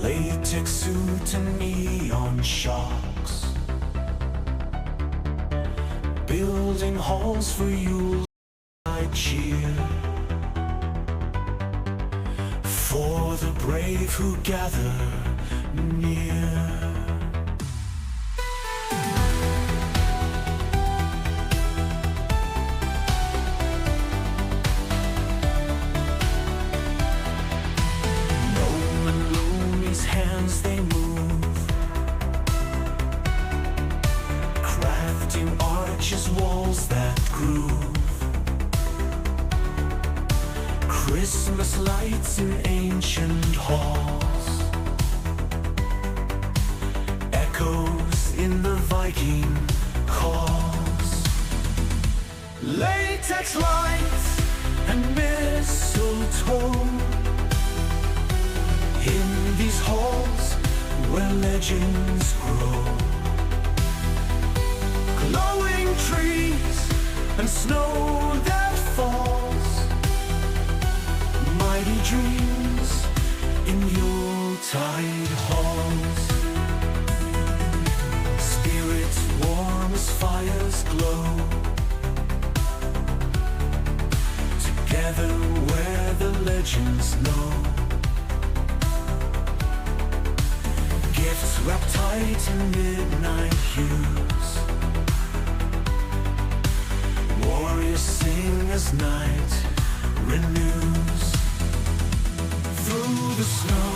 latex suit and neon shocks, building halls for you I cheer, for the brave who gather near. They move, crafting arches, walls that groove, Christmas lights in ancient halls, echoes in the Viking calls, latex lights and mistletoe. In these halls where legends grow, glowing trees and snow that falls, mighty dreams in Yuletide halls, spirits warm as fires glow, together where the legends know. Gifts wrapped tight in midnight hues, warriors sing as night renews. Through the snow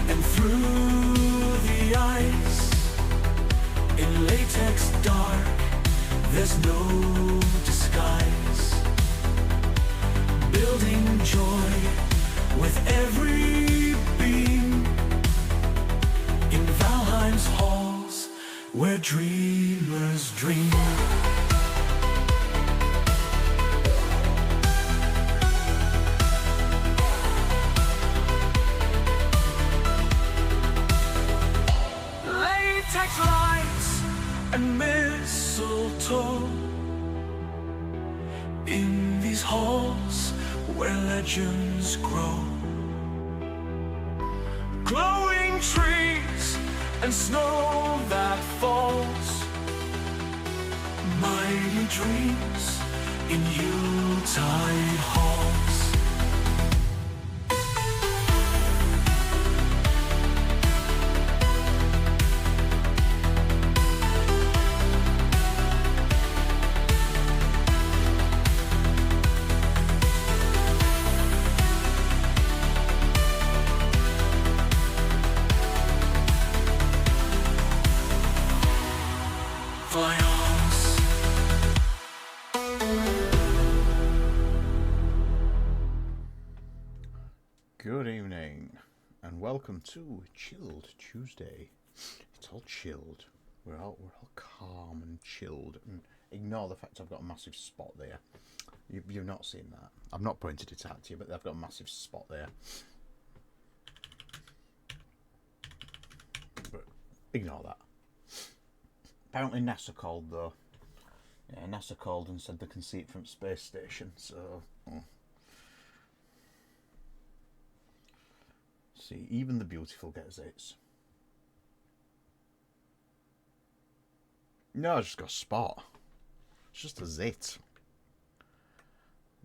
and through the ice, in latex dark there's no disguise, building joy with every beam, in Valheim's halls where dreamers dream. Latex lights and mistletoe, in these halls where legends grow, glowing trees and snow that falls, mighty dreams in Yuletide halls. Good evening and welcome to Chilled Tuesday. It's all chilled. We're all calm and chilled, and ignore the fact I've got a massive spot there. You've not seen that. I've not pointed it out to you, but I've got a massive spot there. But ignore that. Apparently NASA called though. Yeah, NASA called and said they can see it from space station, so see, even the beautiful get zits. No, I just got a spot. It's just a zit.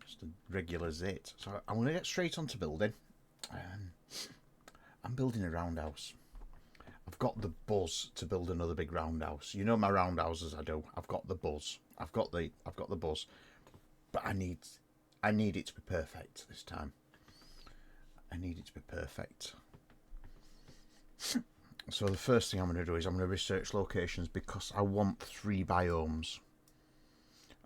Just a regular zit. So I'm going to get straight onto building. I'm building a roundhouse. I've got the buzz to build another big roundhouse. You know my roundhouses I do. I've got the buzz. I've got the buzz. But I need it to be perfect this time. I need it to be perfect. So the first thing I'm going to do is I'm going to research locations because I want 3 biomes.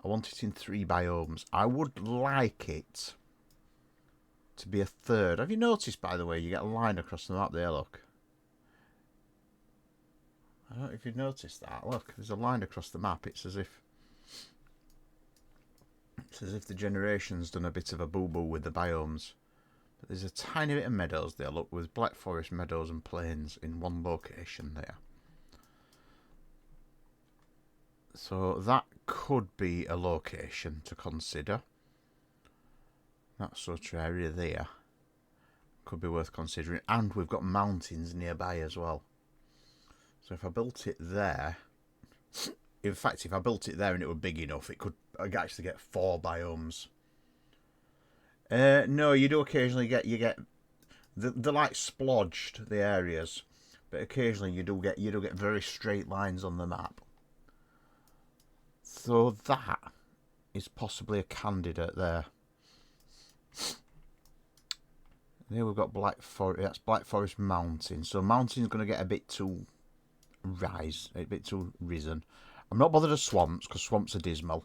I want it in 3 biomes. I would like it to be a third. Have you noticed, by the way, you get a line across the map there, look. I don't know if you've noticed that. Look, there's a line across the map. It's as if the generation's done a bit of a boo-boo with the biomes. But there's a tiny bit of meadows there, look, with Black Forest, Meadows and Plains in one location there. So that could be a location to consider. That sort of area there could be worth considering. And we've got mountains nearby as well. So if I built it there, in fact, if I built it there and it were big enough, I'd actually get 4 biomes. No, you do occasionally get they're like splodged, the areas, but occasionally you do get very straight lines on the map. So that is possibly a candidate there. There we've got Black Forest. That's Black Forest Mountain. So mountain's going to get a bit too risen. I'm not bothered of swamps because swamps are dismal.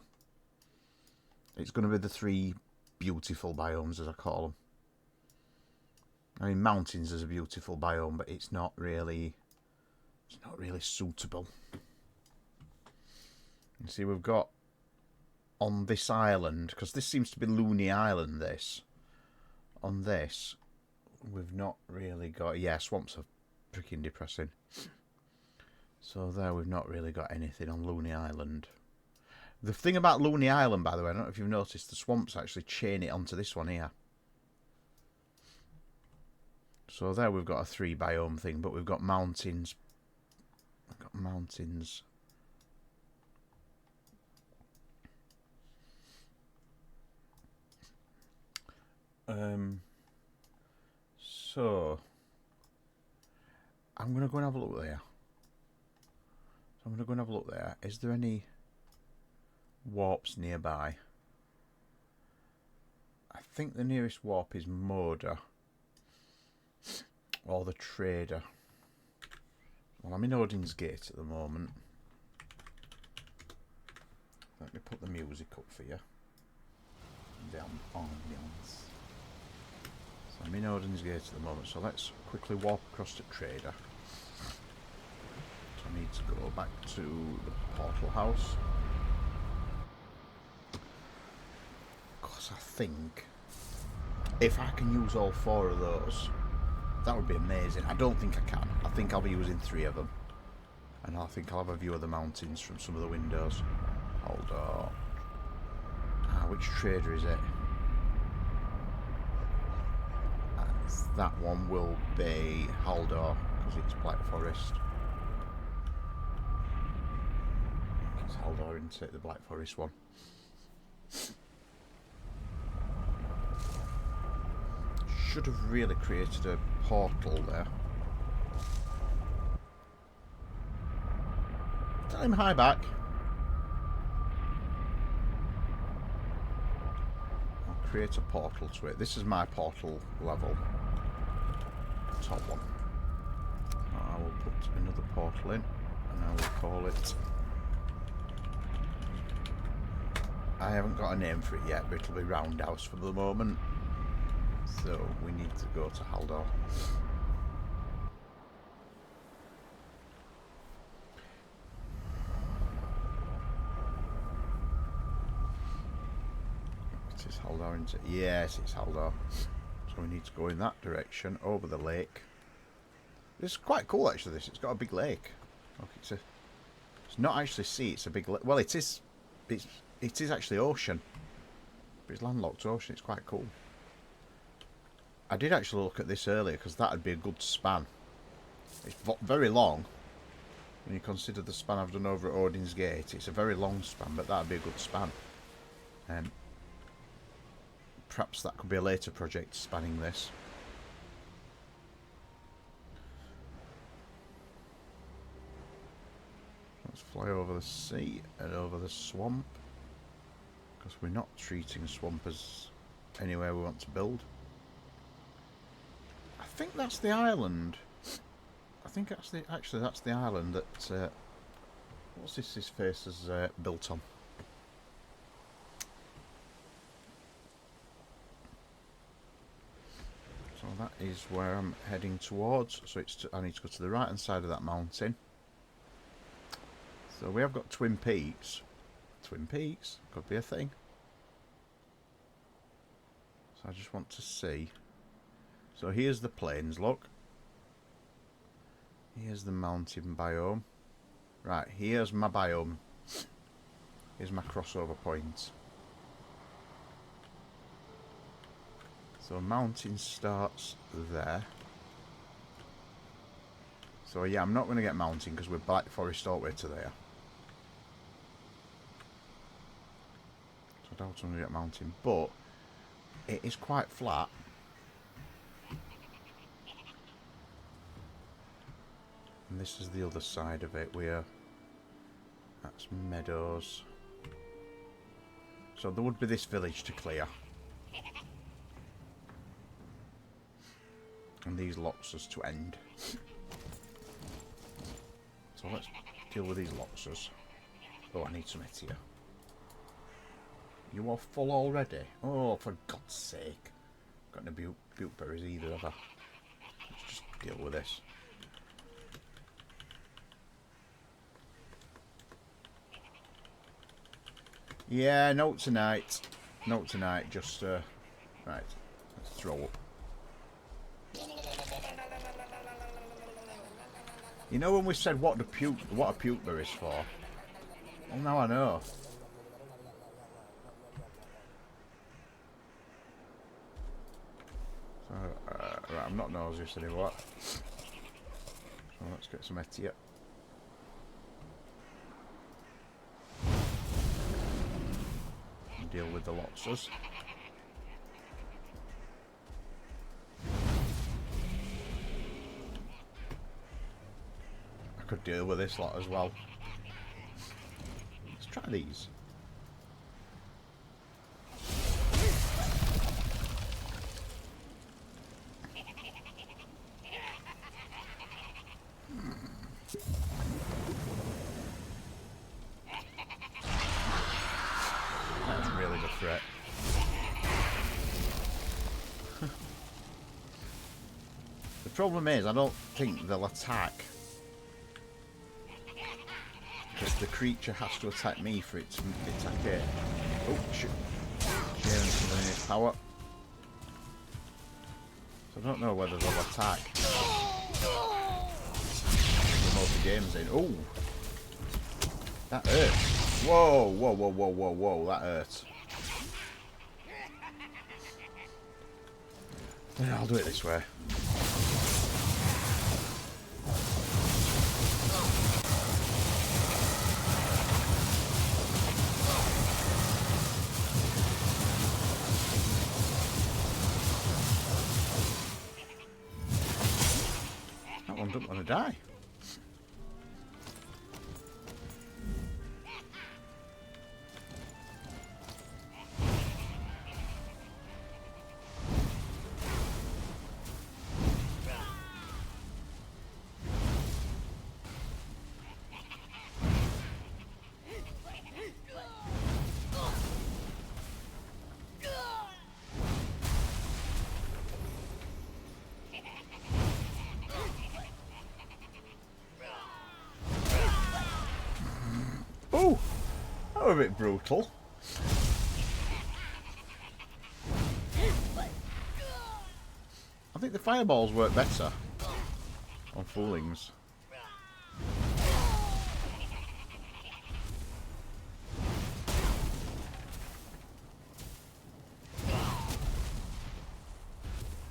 It's going to be the 3 beautiful biomes, as I call them. I mean, mountains is a beautiful biome, but it's not really suitable. You see, we've got on this island, because this seems to be Looney Island. On this, we've not really got. Yeah, swamps are freaking depressing. So there, we've not really got anything on Looney Island. The thing about Looney Island, by the way, I don't know if you've noticed, the swamps actually chain it onto this one here. So there we've got a 3 biome thing, but we've got mountains. So I'm going to go and have a look there. Is there any warps nearby? I think the nearest warp is Moda. Or the trader. Well, I'm in Odin's Gate at the moment. Let me put the music up for you. Down ambience. So I'm in Odin's Gate at the moment, so let's quickly walk across to trader. So I need to go back to the portal house. Because I think if I can use all 4 of those, that would be amazing. I don't think I can. I think I'll be using 3 of them. And I think I'll have a view of the mountains from some of the windows. Hold on. Which trader is it? That one will be Haldor, because it's Black Forest. It's Haldor, isn't it? The Black Forest one. Should have really created a portal there. Tell him hi back. I'll create a portal to it. This is my portal level. Top one. I will put another portal in, and I will call it. I haven't got a name for it yet, but it'll be Roundhouse for the moment. So we need to go to Haldor. It is Haldor, isn't it? Yes, it's Haldor. So we need to go in that direction, over the lake. This is quite cool, actually, this. It's got a big lake. Look, it's not actually sea, it's a big lake. Well, it is actually ocean. But it's landlocked ocean, it's quite cool. I did actually look at this earlier, because that would be a good span. It's very long. When you consider the span I've done over at Odin's Gate, it's a very long span, but that would be a good span. Perhaps that could be a later project spanning this. Let's fly over the sea and over the swamp, because we're not treating swamp as anywhere we want to build. I think that's the island. I think that's the island that what's this face is built on. So that is where I'm heading towards. So I need to go to the right hand side of that mountain. So we have got Twin Peaks. Twin Peaks could be a thing. So I just want to see. So here's the plains, look. Here's the mountain biome. Right, here's my biome. Here's my crossover point. So mountain starts there. So yeah, I'm not going to get mountain because we're Black Forest all the way to there. So I doubt I'm going to get mountain, but it is quite flat. And this is the other side of it where that's Meadows. So there would be this village to clear. And these loxers to end. So let's deal with these loxers. Oh, I need some here. You are full already? Oh, for God's sake. Got no butte berries either, have I? Let's just deal with this. Yeah, note tonight. Note tonight, just, right. Let's throw up. You know when we said what a puke berry is for? Well, now I know. So, right, I'm not nauseous anymore. So let's get some etiquette. Deal with the loxers. I could deal with this lot as well. Let's try these. That's really the threat. The problem is, I don't think they'll attack. Because the creature has to attack me for it to attack it. Oh, shit. Sharing something in its power. So I don't know whether they'll attack. The multi-games in. Oh! That hurts. Whoa, whoa, whoa, whoa, whoa, whoa. That hurts. Yeah, I'll do it this way. That one doesn't want to die. Oh, that was a bit brutal. I think the fireballs work better on foolings.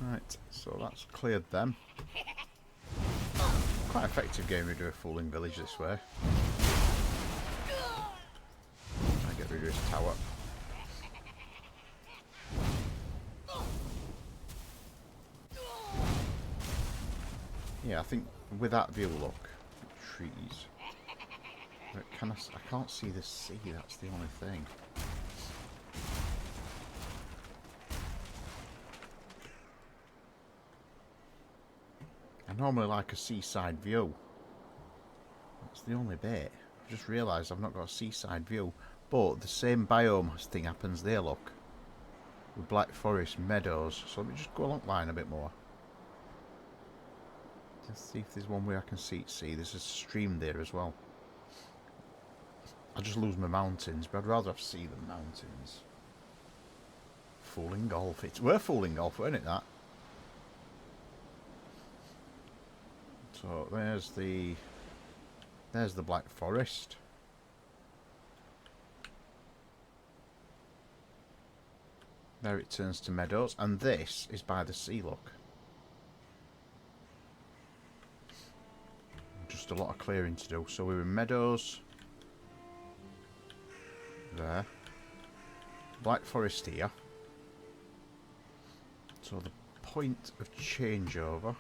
Right, so that's cleared them. Quite effective game to do a fooling village this way. I get rid of his tower. Yeah, I think with that view, look, trees. But I can't see the sea. That's the only thing. I normally like a seaside view. That's the only bit. I just realised I've not got a seaside view. But the same biome thing happens there, look. With Black Forest, Meadows. So let me just go along line a bit more. Let's see if there's one way I can see. There's a stream there as well. I'll just lose my mountains, but I'd rather have sea than mountains. Fooling golf. We're fooling golf, weren't it, that? So there's the Black Forest. There it turns to meadows, and this is by the sea, look. Just a lot of clearing to do. So we're in meadows. There. Black Forest here. So the point of changeover.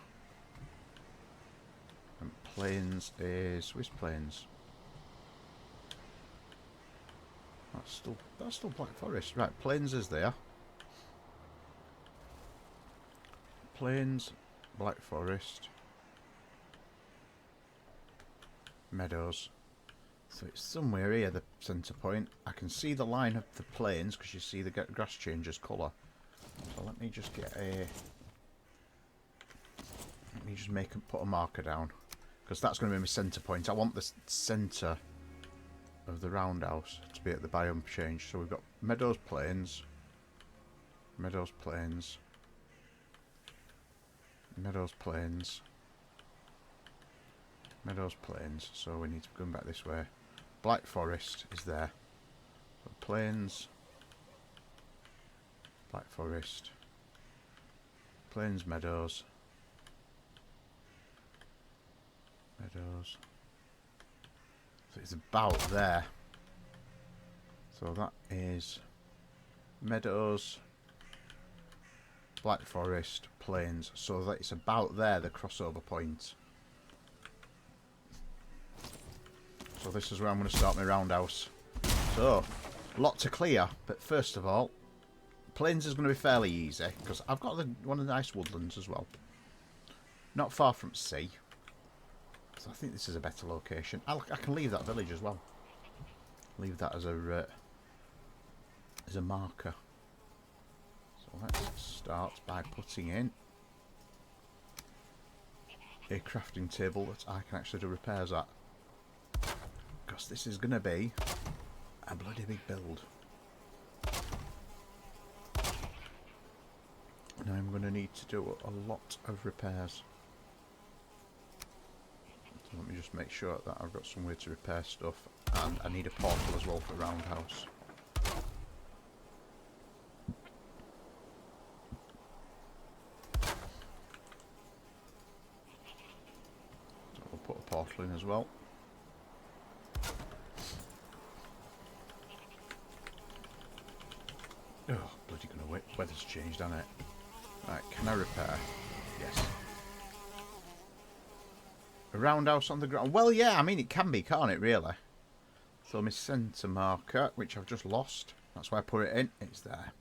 And plains is... Which plains? That's still Black Forest. Right, plains is there. Plains, Black Forest, meadows. So it's somewhere here, the centre point. I can see the line of the plains because you see the grass changes colour. So let me just get a... Let me just put a marker down, because that's going to be my centre point. I want the centre of the roundhouse to be at the biome change. So we've got meadows, plains, meadows, plains, meadows, plains, meadows, plains. So we need to go back this way. Black Forest is there. So plains, Black Forest, plains, meadows, meadows. So it's about there. So that is meadows, Black Forest, plains. So that it's about there, the crossover point. So this is where I'm going to start my roundhouse. So, a lot to clear, but first of all, plains is going to be fairly easy, because I've got one of the nice woodlands as well. Not far from sea. So I think this is a better location. I can leave that village as well. Leave that as a marker. So let's start by putting in a crafting table that I can actually do repairs at. Because this is going to be a bloody big build. And I'm going to need to do a lot of repairs. So let me just make sure that I've got somewhere to repair stuff. And I need a portal as well for roundhouse. So we'll put a portal in as well. Oh, bloody gonna wait. Weather's changed, hasn't it? Right, can I repair? Yes. A roundhouse on the ground. Well, yeah, I mean, it can be, can't it, really? So my centre marker, which I've just lost. That's why I put it in. It's there.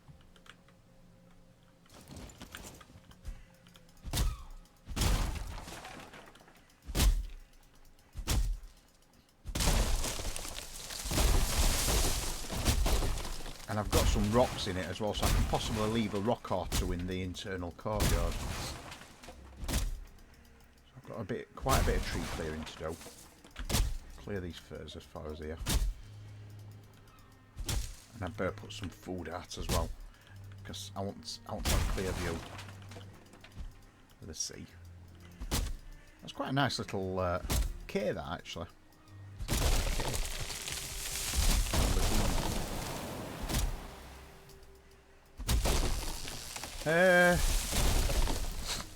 And I've got some rocks in it as well, so I can possibly leave a rock or two in the internal courtyard. So I've got quite a bit of tree clearing to do. Clear these firs as far as here. And I better put some food out as well, because I want to have a clear view of the sea. That's quite a nice little cave, that actually.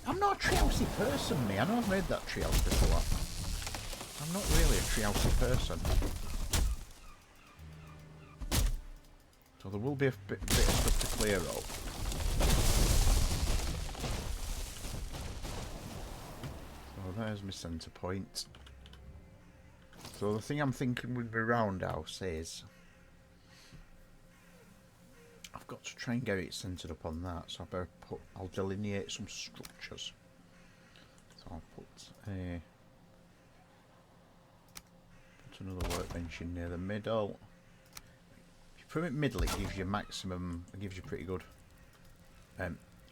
I'm not a treehousey person, me. I know I've made that treehouse before. I'm not really a treehousey person. So there will be a bit of stuff to clear up. So there's my centre point. So the thing I'm thinking with my roundhouse is I've got to try and get it centred up on that, so I'll delineate some structures. So I'll put another workbench in near the middle. If you put it middle, it gives you maximum, it gives you pretty good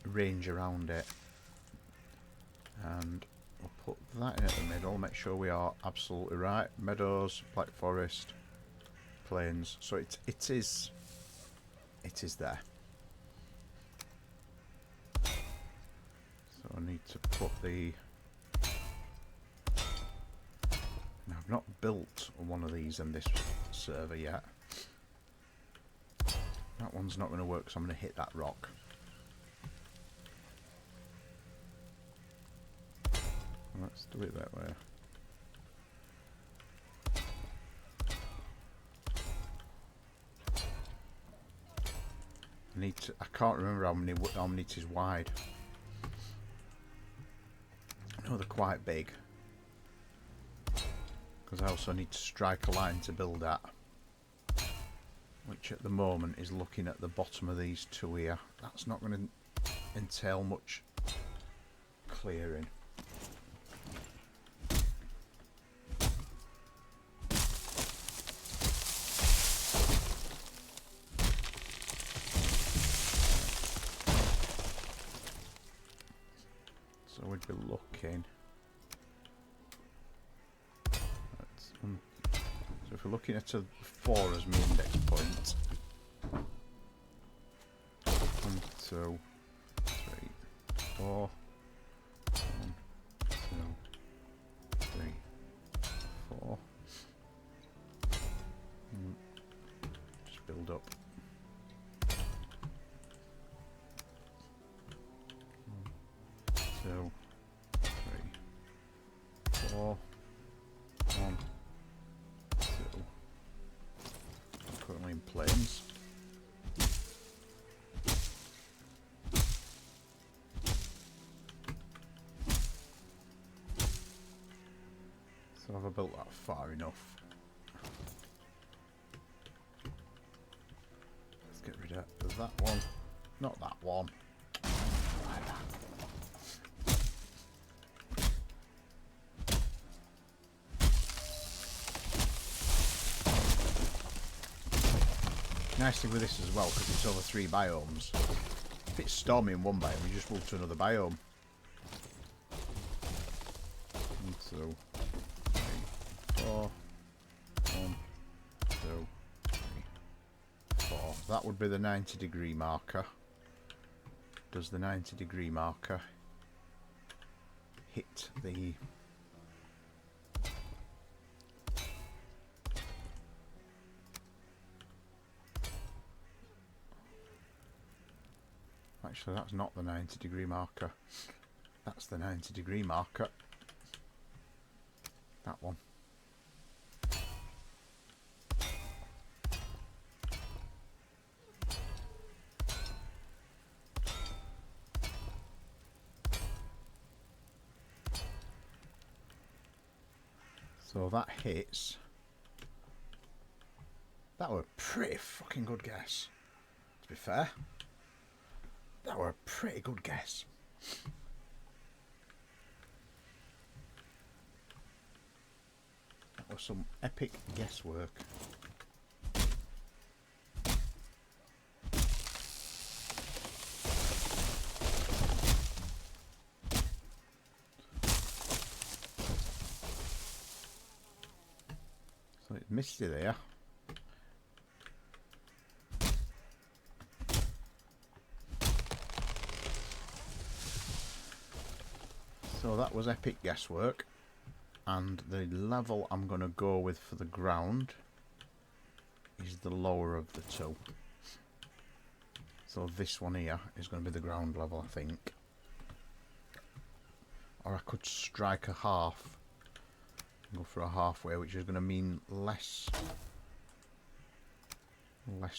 range around it. And I'll put that in at the middle, make sure we are absolutely right. Meadows, Black Forest, plains. So it is there. So I need to put the... Now I've not built one of these in this server yet. That one's not going to work, so I'm going to hit that rock. Let's do it that way. I can't remember how many it is wide. I know they're quite big. Because I also need to strike a line to build at. Which at the moment is looking at the bottom of these two here. That's not going to entail much clearing. So we'd be looking at, so if we're looking at a 4 as my index point, 1, 2, 3, 4, 1, 2, 3, 4. Just build up. 2, 3, 4, 1, 2. I'm currently in planes. So have I built that far enough? Let's get rid of that one. Not that one. Like that. Nice thing with this as well, because it's over 3 biomes. If it's stormy in one biome, you just move to another biome. 1, 2, 3, 4. 1, 2, 3, 4. That would be the 90-degree marker. Does the 90-degree marker hit the... Actually, that's not the 90-degree marker. That's the 90-degree marker. That one. So that hits. That were a pretty fucking good guess, to be fair. That were a pretty good guess. That was some epic guesswork. So it's misty there. So that was epic guesswork, and the level I'm going to go with for the ground is the lower of the two. So this one here is going to be the ground level, I think. Or I could strike a half, go for a halfway, which is going to mean less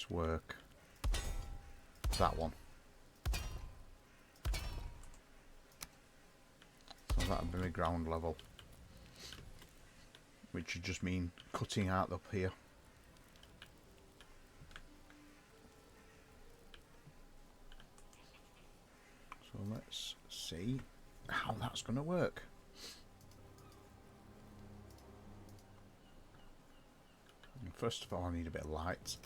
work. That one. So that would be my ground level, which would just mean cutting out up here. So let's see how that's going to work. First of all, I need a bit of light.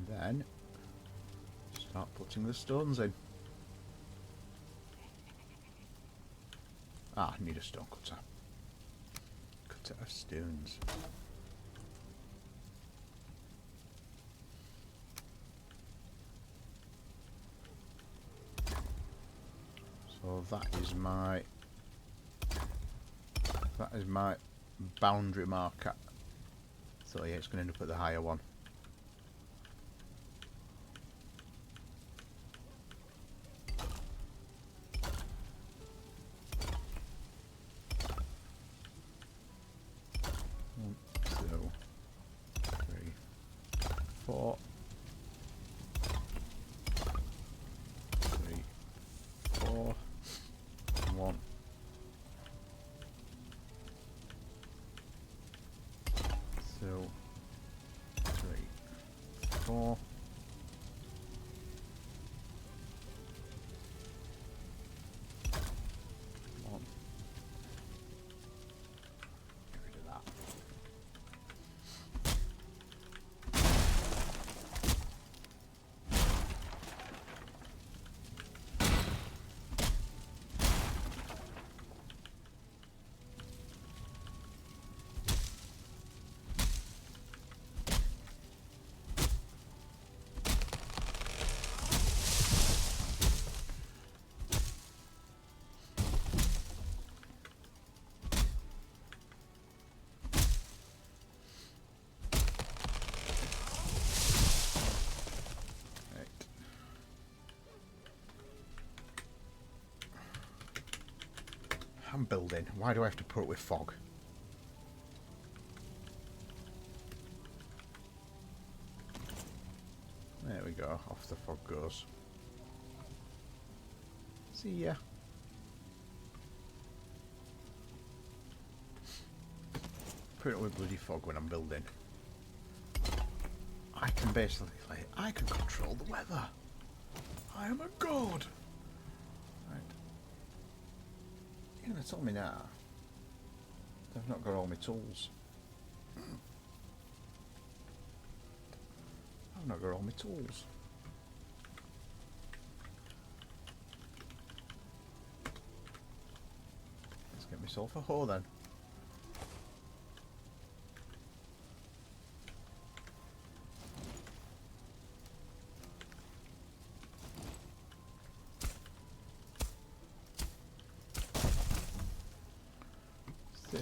Then start putting the stones in. Ah, I need a stone cutter. Cutter of stones. So that is my boundary marker. So yeah, it's going to end up at the higher one. Two, three, four. 3, 4. 1. 2, 3, 4. 1. Get rid of that. I'm building. Why do I have to put it with fog? There we go. Off the fog goes. See ya. Put it with bloody fog when I'm building. I can basically, I can control the weather. I am a god. Right. You're going to tell me now I've not got all my tools. I've not got all my tools. Let's get myself a hoe then. So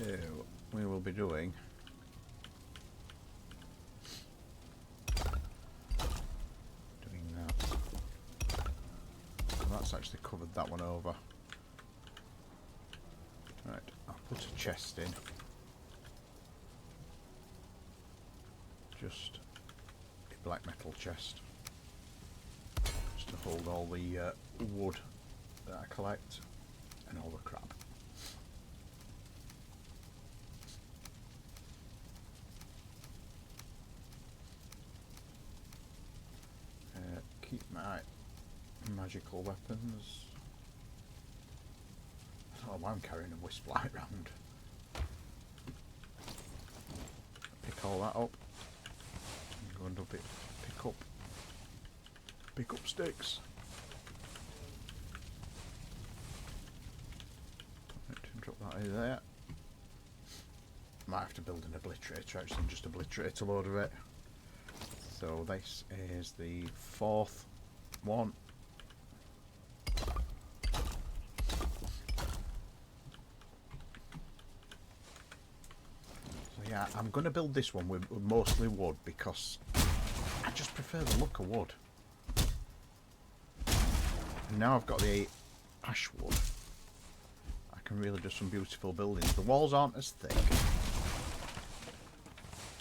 we will be doing that. Well, that's actually covered that one over. Right, I'll put a chest in. Just a black metal chest. Just to hold all the wood that I collect and all the crap. Keep my magical weapons. I don't know why I'm carrying a wisp light round. Pick all that up. And go and pick up sticks. Right, drop that in there. Might have to build an obliterator actually and just obliterate a load of it. So this is the 4th one. So yeah, I'm going to build this one with mostly wood because I just prefer the look of wood. And now I've got the ash wood, I can really do some beautiful buildings. The walls aren't as thick.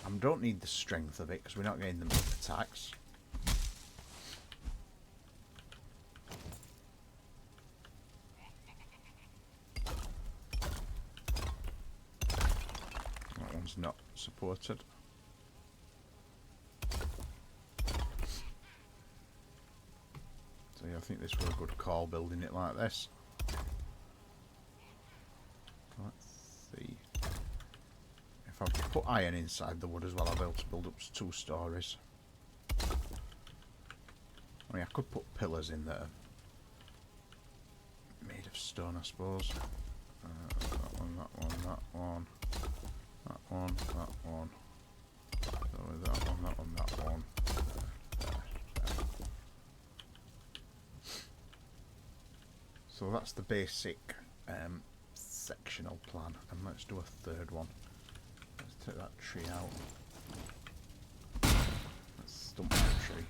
I don't need the strength of it because we're not getting them attacks. That one's not supported. So yeah, I think this was a good call building it like this. Let's see. If I put iron inside the wood as well, I'll be able to build up 2 stories. I mean, I could put pillars in there. Made of stone, I suppose. That one, that one, that one. That one, that one. So that one, that one, that one. There. So that's the basic sectional plan, and let's do a third one. Let's take that tree out. Let's stump that tree.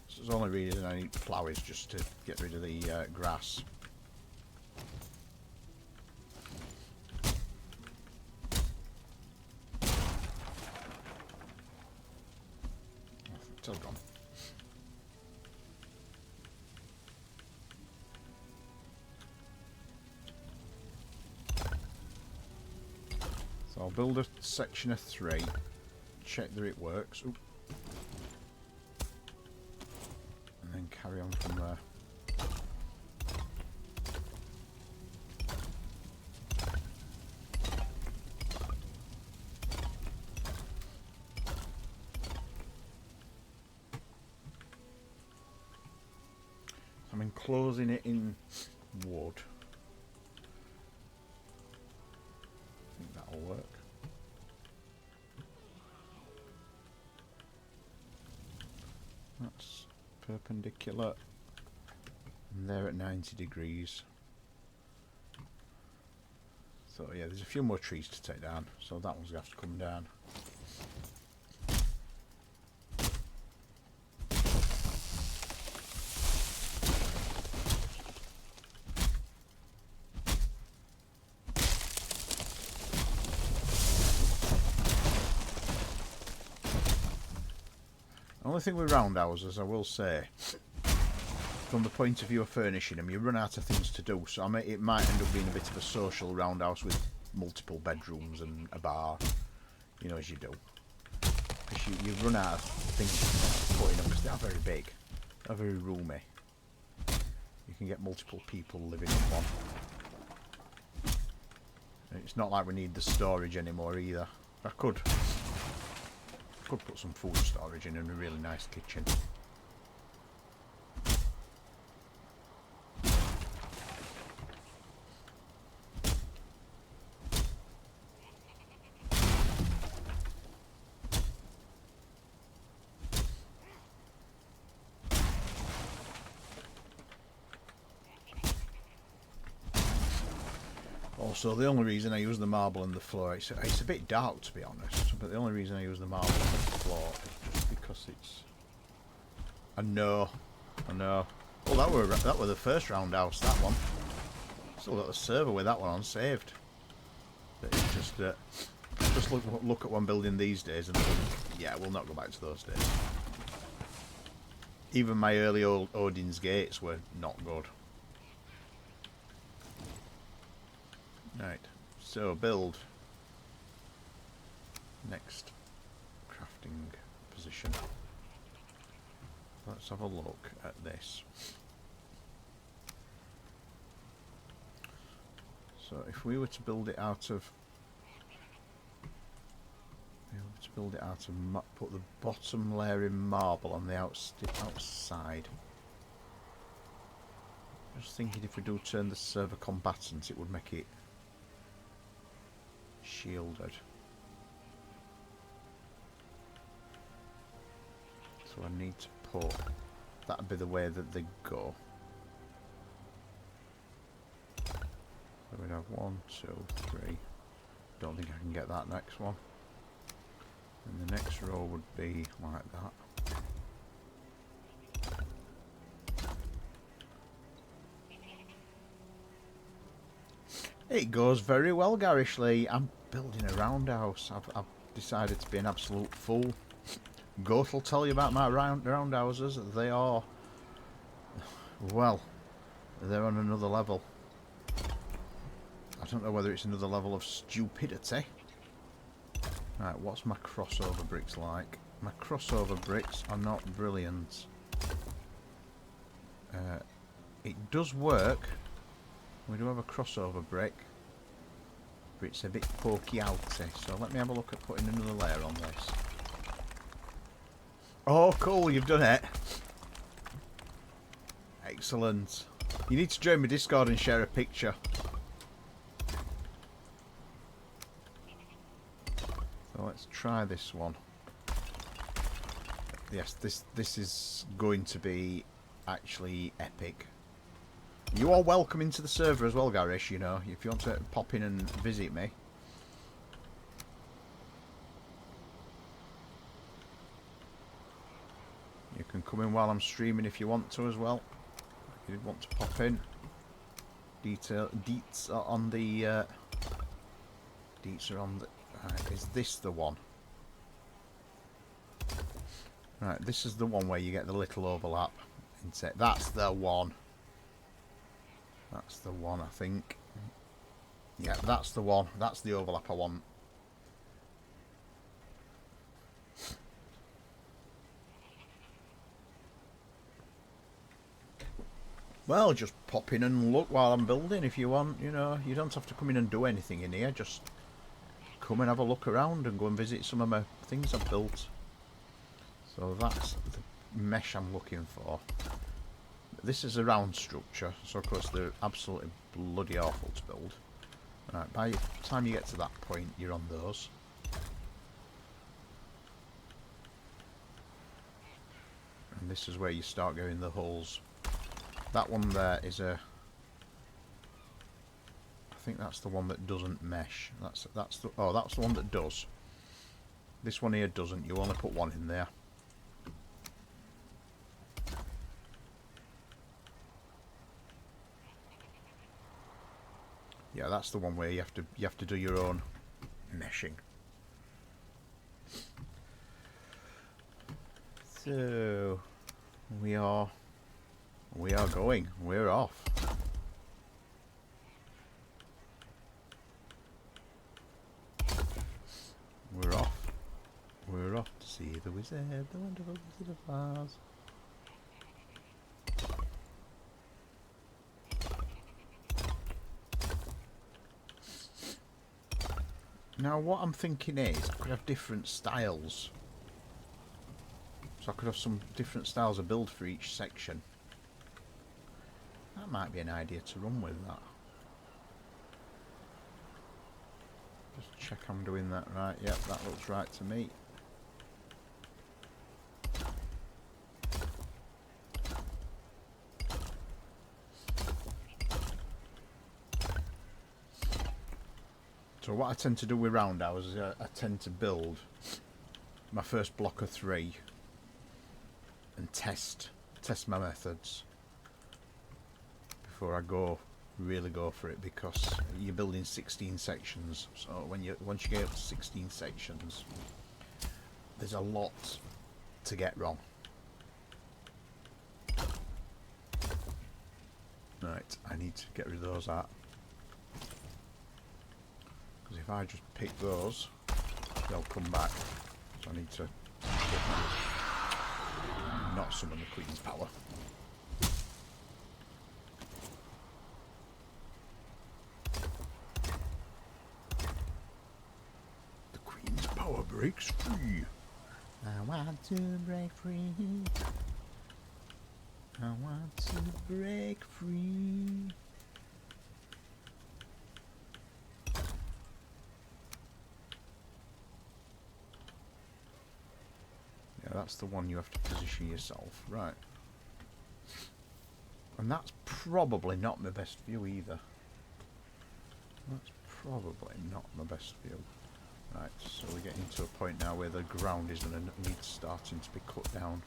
So the only reason I need plough is just to get rid of the grass. It's all gone. So I'll build a section of 3, check that it works. Oop. And then carry on from there. I'm enclosing it in wood. I think that'll work. That's perpendicular. And they're at 90 degrees. So yeah, there's a few more trees to take down, so that one's going to have to come down. The only thing with roundhouses, I will say, from the point of view of furnishing them, you run out of things to do. So it might end up being a bit of a social roundhouse with multiple bedrooms and a bar, you know, as you do. Because you run out of things to put in them, because they are very big, they're very roomy. You can get multiple people living in one. And it's not like we need the storage anymore either. I could put some food storage in and a really nice kitchen. Also, the only reason I use the marble in the floor, it's a bit dark to be honest, but the only reason I use the marble in the floor is just because it's... I know. Well, that were the first roundhouse, that one. Still got the server with that one on saved. But it's just look at one building these days and think, yeah, we'll not go back to those days. Even my early old Odin's gates were not good. Right, so build. Next crafting position. Let's have a look at this. So if we were to build it out of... put the bottom layer in marble on the outside. Just thinking if we do turn the server combatants, it would make it shielded. So I need to put... that'd be the way that they go. So we'd have 1, 2, 3. Don't think I can get that next one. And the next row would be like that. It goes very well, Garishly. I'm building a roundhouse. I've decided to be an absolute fool. Goat will tell you about my roundhouses. They are... well, they're on another level. I don't know whether it's another level of stupidity. Right, what's my crossover bricks like? My crossover bricks are not brilliant. It does work. We do have a crossover brick, but it's a bit pokey-outy. So let me have a look at putting another layer on this. Oh, cool, you've done it. Excellent. You need to join my Discord and share a picture. So let's try this one. Yes, this is going to be actually epic. You are welcome into the server as well, Garish, you know, if you want to pop in and visit me. You can come in while I'm streaming if you want to as well. If you want to pop in. Deets are on the... deets are on the... Right, is this the one? Right, this is the one where you get the little overlap. That's the one. That's the one, I think. Yeah, that's the one. That's the overlap I want. Well, just pop in and look while I'm building if you want. You know, you don't have to come in and do anything in here. Just come and have a look around and go and visit some of my things I've built. So that's the mesh I'm looking for. This is a round structure, so of course they're absolutely bloody awful to build. Right, by the time you get to that point, you're on those. And this is where you start going the holes. That one there is a... I think that's the one that doesn't mesh. That's the one that does. This one here doesn't. You only put one in there. Yeah, that's the one where you have to do your own meshing. So we are going. We're off. We're off. We're off to see the wizard, the wonderful Wizard of Oz. Now what I'm thinking is I could have different styles. So I could have some different styles of build for each section. That might be an idea to run with that. Just check I'm doing that right. Yep, that looks right to me. So what I tend to do with roundhouse is I tend to build my first block of 3 and test my methods before I really go for it, because you're building 16 sections. So once you get up to 16 sections, there's a lot to get wrong. Right, I need to get rid of those out. Because if I just pick those, they'll come back. So I need to not summon the Queen's power. The Queen's power breaks free. I want to break free. I want to break free. Yeah, that's the one you have to position yourself. Right. And that's probably not my best view either. That's probably not my best view. Right, so we're getting to a point now where the ground is going to need starting to be cut down.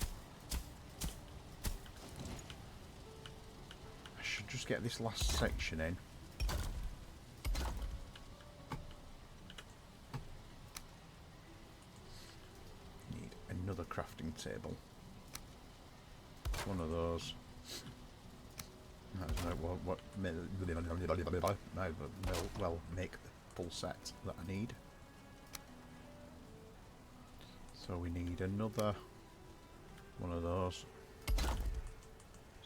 I should just get this last section in. Need another crafting table. One of those. Might as well make the full set that I need. So we need another one of those.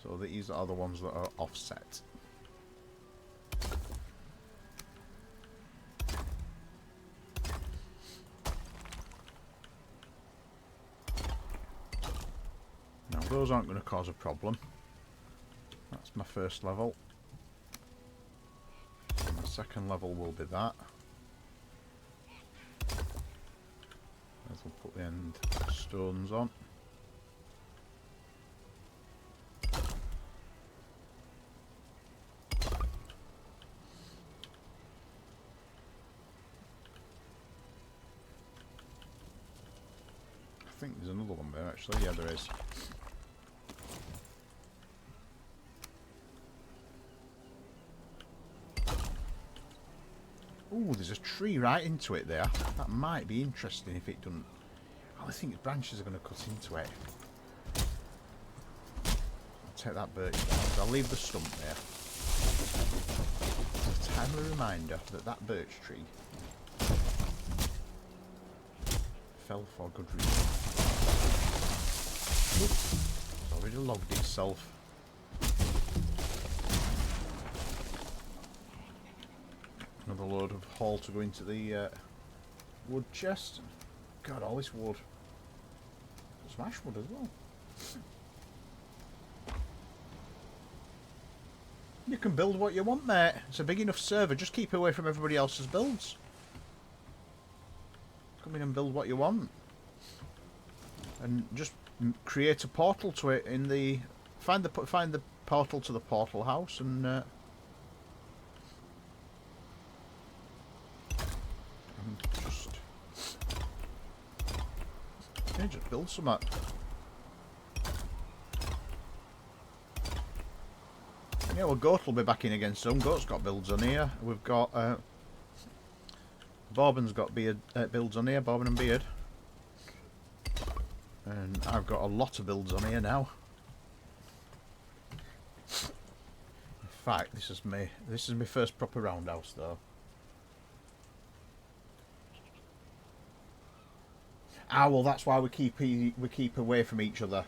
So these are the ones that are offset. Now those aren't going to cause a problem. That's my first level. And my second level will be that. As we'll put the end stones on. think there's another one there actually. Yeah, there is. Ooh, there's a tree right into it there. That might be interesting if it doesn't. Oh, I think the branches are going to cut into it. I'll take that birch down. I'll leave the stump there. It's a timely reminder that that birch tree fell for good reason. It's already logged itself. Another load of haul to go into the wood chest. God, all this wood. Smash wood as well. You can build what you want, mate. It's a big enough server. Just keep away from everybody else's builds. Come in and build what you want. And just create a portal to it in the... Find the portal to the portal house and just build some up. Yeah, well, Goat will be back in again soon. Goat's got builds on here. We've got Bobbin's got beard builds on here. Bobbin and Beard, and I've got a lot of builds on here now. In fact, this is my first proper roundhouse though. Ah, well, that's why we keep away from each other.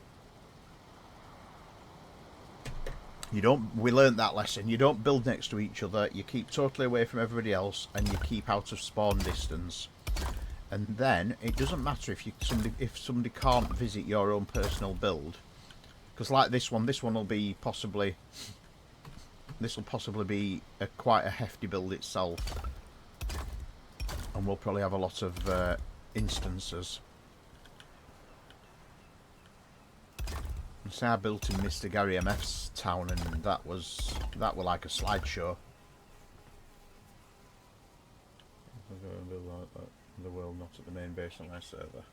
We learnt that lesson. You don't build next to each other. You keep totally away from everybody else, and you keep out of spawn distance. And then it doesn't matter if somebody can't visit your own personal build, because like this one will be possibly. This will possibly be quite a hefty build itself, and we'll probably have a lot of instances. So I built in Mr. Gary MF's town, and that were like a slideshow. The world not at the main base on my server.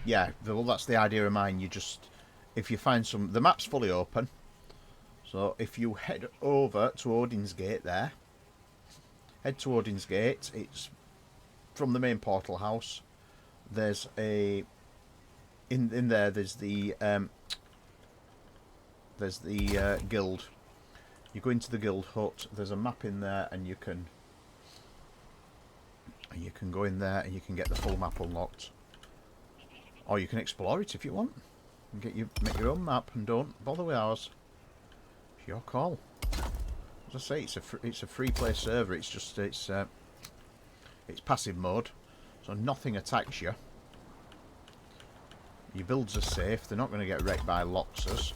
Yeah, well, that's the idea of mine. You just, if you find the map's fully open. So if you head over to Odin's Gate there, it's from the main portal house. There's a in there. There's the guild. You go into the guild hut. There's a map in there, and you can go in there and you can get the full map unlocked, or you can explore it if you want and make your own map and don't bother with ours. It's your call. As I say, it's a free play server. It's just it's passive mode, so nothing attacks you. Your builds are safe. They're not going to get wrecked by Loxers.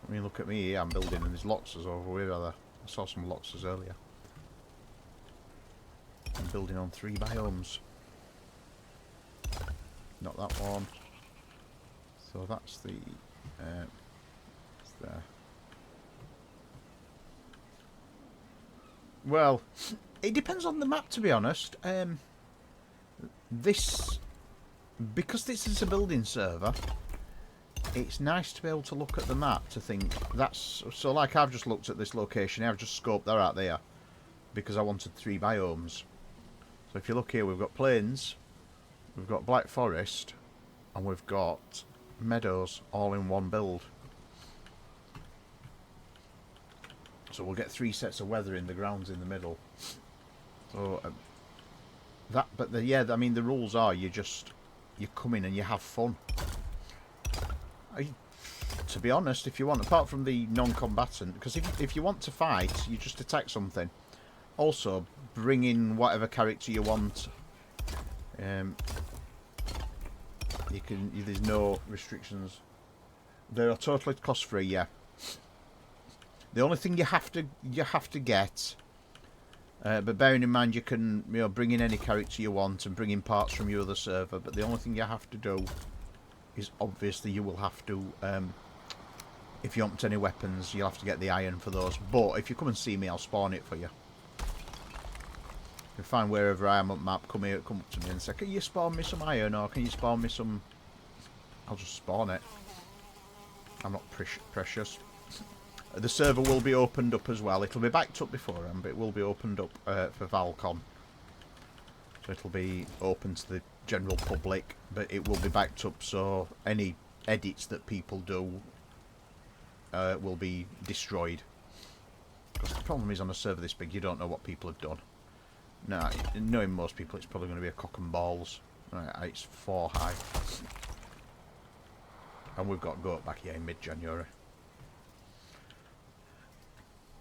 I mean, look at me here. I'm building and there's Loxers over here. I saw some Loxers earlier. I'm building on 3 biomes. Not that one. So that's the... it's there. Well, it depends on the map, to be honest. Because this is a building server, it's nice to be able to look at the map to think that's... So like I've just looked at this location, I've just scoped that out there because I wanted 3 biomes. So if you look here, we've got plains, we've got Black Forest, and we've got meadows all in one build. So we'll get 3 sets of weather in the grounds in the middle. So yeah, I mean, the rules are you come in and you have fun. To be honest, if you want, apart from the non-combatant, because if you want to fight, you just attack something. Also, bring in whatever character you want. There's no restrictions. They are totally cost-free. Yeah. The only thing you have to get, but bearing in mind you can bring in any character you want and bring in parts from your other server. But the only thing you have to do is obviously you will have to, if you want any weapons, you'll have to get the iron for those. But if you come and see me, I'll spawn it for you. You find wherever I am on map, come here, come up to me and say, can you spawn me some iron, or can you spawn me some... I'll just spawn it. I'm not precious. The server will be opened up as well. It'll be backed up beforehand, but it will be opened up for Valcon. So it'll be open to the general public, but it will be backed up, so any edits that people do will be destroyed. Because the problem is, on a server this big, you don't know what people have done. Now, knowing most people, it's probably going to be a cock and balls. Right, it's 4 high. And we've got goat back here in mid-January.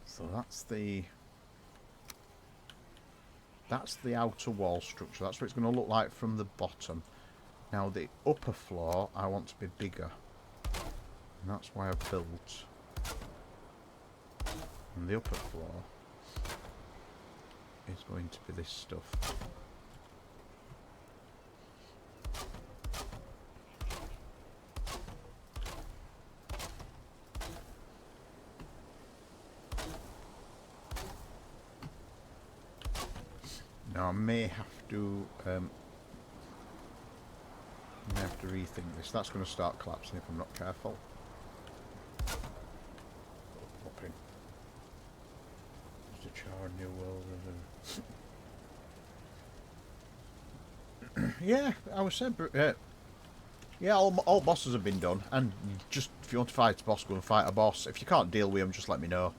So that's the outer wall structure. That's what it's going to look like from the bottom. Now the upper floor I want to be bigger. And that's why I've built. And the upper floor is going to be this stuff. Now I may have to rethink this. That's going to start collapsing if I'm not careful. Pop in. There's a char new world. Yeah, I was saying. Yeah, all bosses have been done, and just if you want to fight a boss, go and fight a boss. If you can't deal with him, just let me know.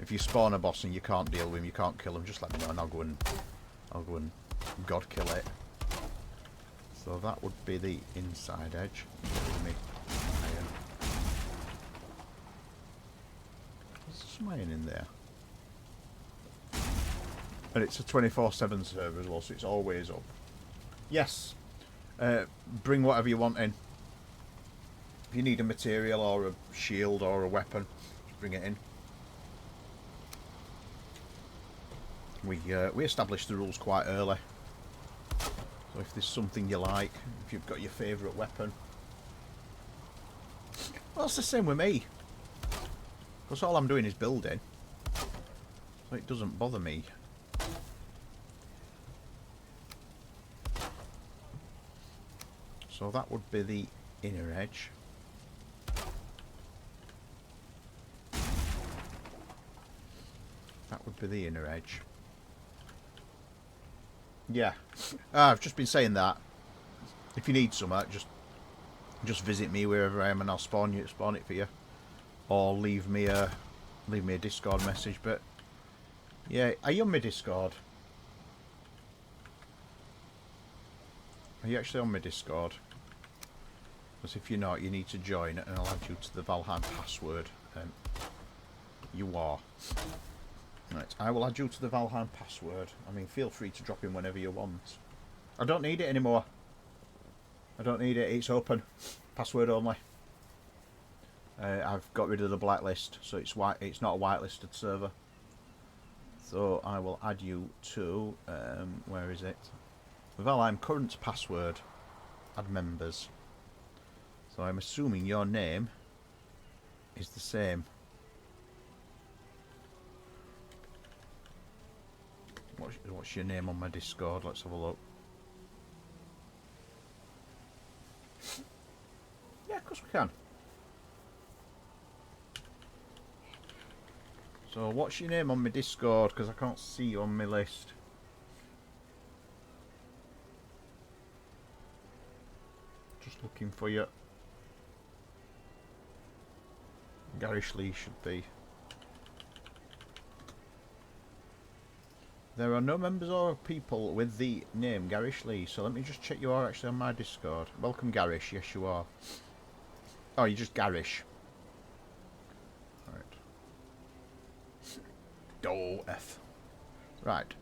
If you spawn a boss and you can't deal with him, you can't kill him, just let me know, and I'll go and god kill it. So that would be the inside edge. There's some iron in there. And it's a 24/7 server as well, so it's always up. Yes. Bring whatever you want in. If you need a material or a shield or a weapon, just bring it in. We established the rules quite early. So if there's something you like, if you've got your favourite weapon... Well, it's the same with me. Because all I'm doing is building. So it doesn't bother me. So that would be the inner edge. That would be the inner edge. Yeah, I've just been saying that. If you need some, just visit me wherever I am, and I'll spawn it for you, or leave me a Discord message. But yeah, are you on my Discord? Are you actually on my Discord? Because if you're not, you need to join, and I'll add you to the Valheim password. You are. Right, I will add you to the Valheim password. I mean, feel free to drop in whenever you want. I don't need it anymore. I don't need it. It's open. Password only. I've got rid of the blacklist, so it's not a whitelisted server. So I will add you to... where is it? Valheim current password. Add members. So I'm assuming your name is the same. What's your name on my Discord? Let's have a look. Yeah, of course we can. So what's your name on my Discord? Because I can't see you on my list. Just looking for you. Garish Lee should be. There are no members or people with the name Garish Lee, so let me just check you are actually on my Discord. Welcome, Garish. Yes, you are. Oh, you're just Garish. Right. Oh, F. Right.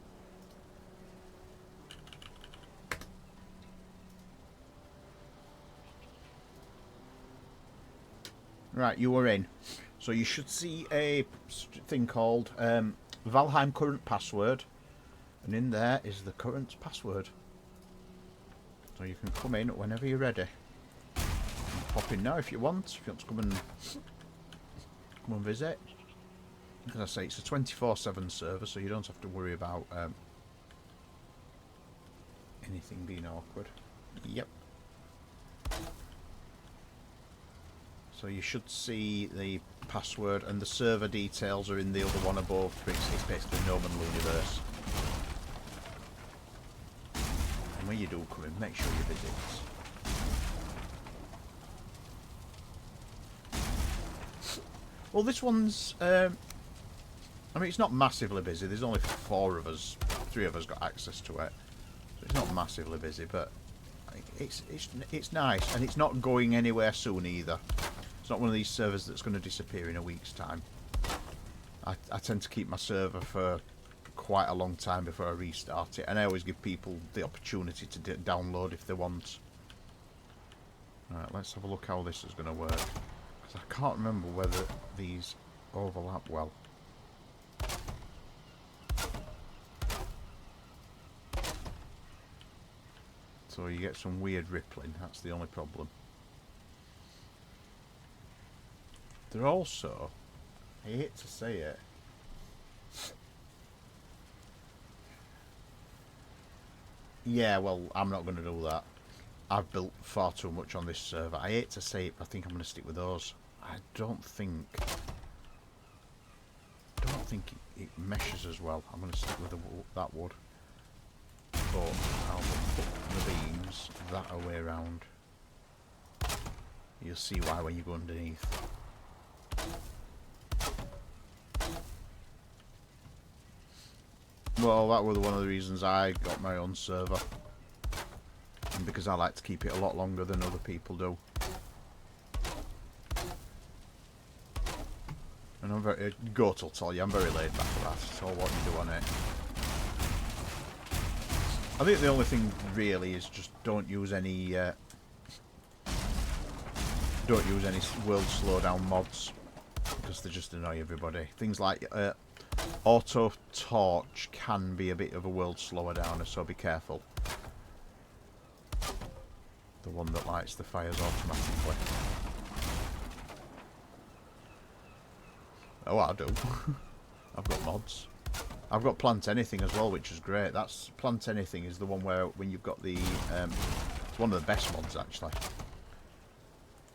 Right, you are in. So you should see a thing called Valheim current password. And in there is the current password. So you can come in whenever you're ready. Pop in now if you want. If you want to come and visit. As I say, it's a 24/7 server, so you don't have to worry about anything being awkward. Yep. So you should see the password, and the server details are in the other one above. It's basically Noman Looniverse. And when you do come in, make sure you visit. Well, this one's... I mean, it's not massively busy. There's only 4 of us. 3 of us got access to it. So it's not massively busy, but it's nice. And it's not going anywhere soon either. It's not one of these servers that's going to disappear in a week's time. I tend to keep my server for quite a long time before I restart it. And I always give people the opportunity to download if they want. Alright, let's have a look how this is going to work. Because I can't remember whether these overlap well. So you get some weird rippling, that's the only problem. They're also, I hate to say it, yeah, well, I'm not going to do that. I've built far too much on this server. I hate to say it, but I think I'm going to stick with those. I don't think it meshes as well. I'm going to stick with that wood. But I'll put the beams that way around. You'll see why when you go underneath. Well, that was one of the reasons I got my own server. And because I like to keep it a lot longer than other people do. And I'm very... Goat will tell you, I'm very laid back at that. It's all what you do on it. I think the only thing really is just don't use any world slowdown mods, because they just annoy everybody. Things like auto torch can be a bit of a world slower downer, so be careful. The one that lights the fires automatically. Oh, I do. I've got mods. I've got plant anything as well, which is great. That's plant anything is the one where when you've got the it's one of the best mods actually.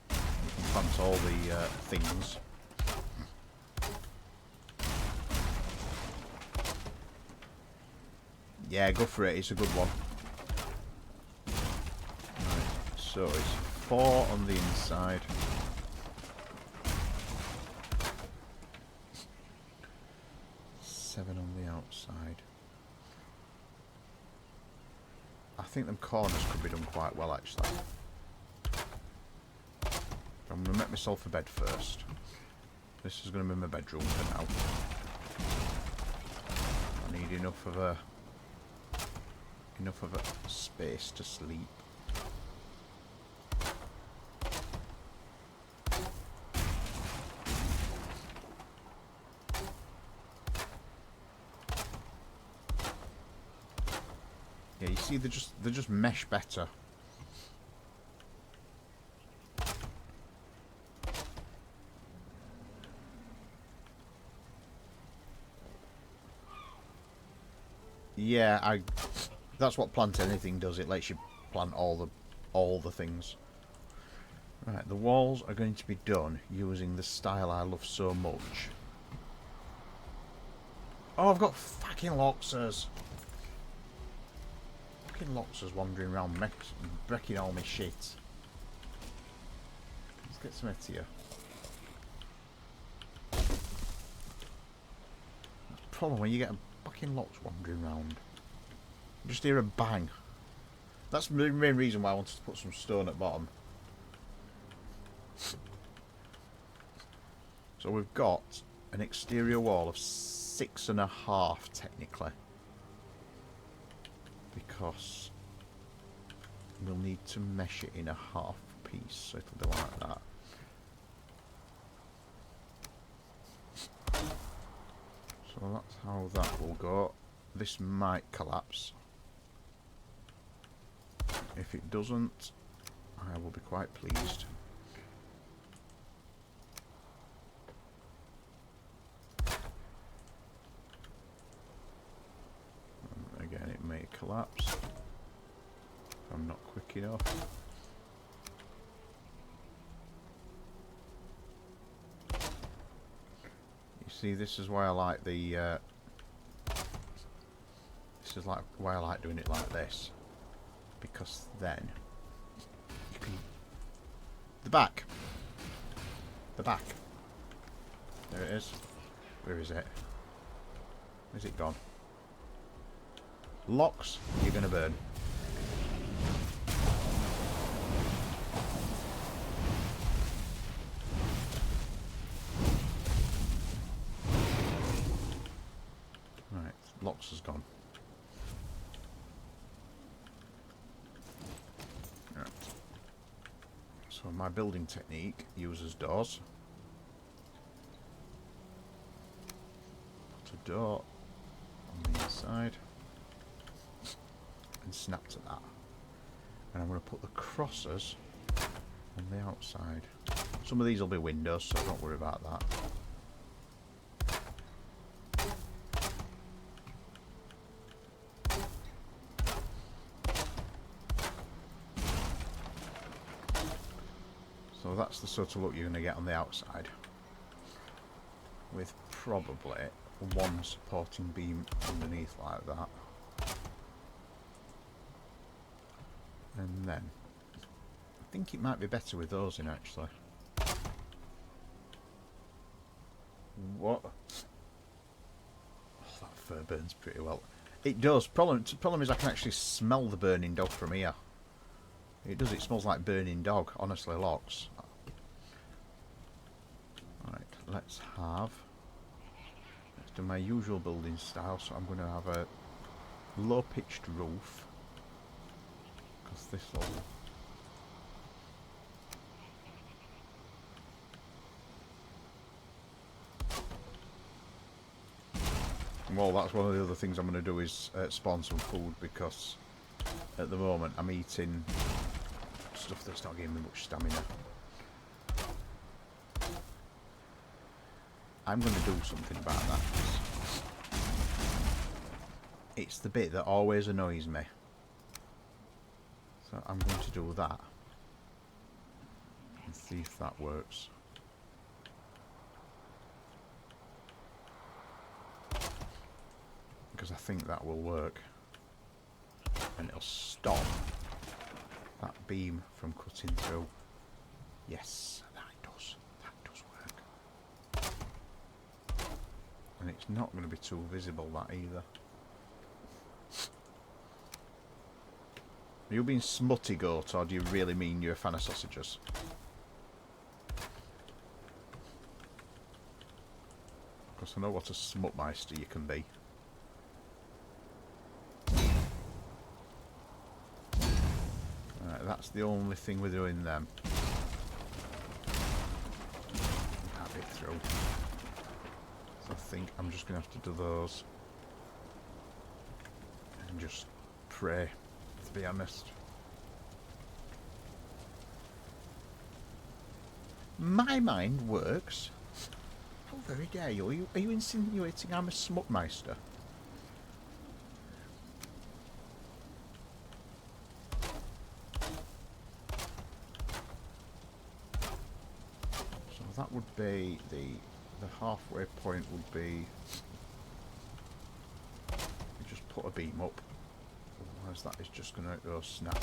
You can plant all the things. Yeah, go for it. It's a good one. Right, so it's 4 on the inside. On the outside. I think them corners could be done quite well actually. I'm going to make myself a bed first. This is going to be my bedroom for now. I need enough of a space to sleep. Yeah, you see, they just mesh better. Yeah, that's what plant anything does. It lets you plant all the things. Right, the walls are going to be done using the style I love so much. Oh, I've got fucking loxers. Loxers wandering around wrecking all my shit. Let's get some here. Problem when you get a fucking lox wandering around. You just hear a bang. That's the main reason why I wanted to put some stone at bottom. So we've got an exterior wall of 6.5 technically. Because we'll need to mesh it in a half piece, so it'll be like that. So that's how that will go. This might collapse. If it doesn't, I will be quite pleased. And again, it may collapse. enough. You see, this is why I like the... this is like why I like doing it like this. Because then... you can... The back! The back! There it is. Where is it? Where's it gone? Locks, you're gonna burn. Right, locks has gone. Right. So my building technique uses doors. Put a door on the inside and snap to that. And I'm going to put the crosses on the outside. Some of these will be windows, so don't worry about that. So that's the sort of look you're going to get on the outside, with probably one supporting beam underneath like that. And then I think it might be better with those in, actually. What? Oh, that fur burns pretty well. It does. Problem is I can actually smell the burning dog from here. It does. It smells like burning dog. Honestly, locks. Right, let's do my usual building style. So I'm going to have a low-pitched roof. Because this will... Well, that's one of the other things I'm going to do is spawn some food, because at the moment I'm eating stuff that's not giving me much stamina. I'm going to do something about that. It's the bit that always annoys me. So I'm going to do that and see if that works. Because I think that will work. And it'll stop that beam from cutting through. Yes, that does. That does work. And it's not going to be too visible, that either. Are you being smutty, goat, or do you really mean you're a fan of sausages? Because I know what a smutmeister you can be. Right, that's the only thing we're doing them. That bit through. So I think I'm just going to have to do those. And just pray. To be honest, my mind works. How very dare you? Are you insinuating I'm a smutmeister? So that would be the halfway point would be. You just put a beam up. Otherwise that is just going to go snap.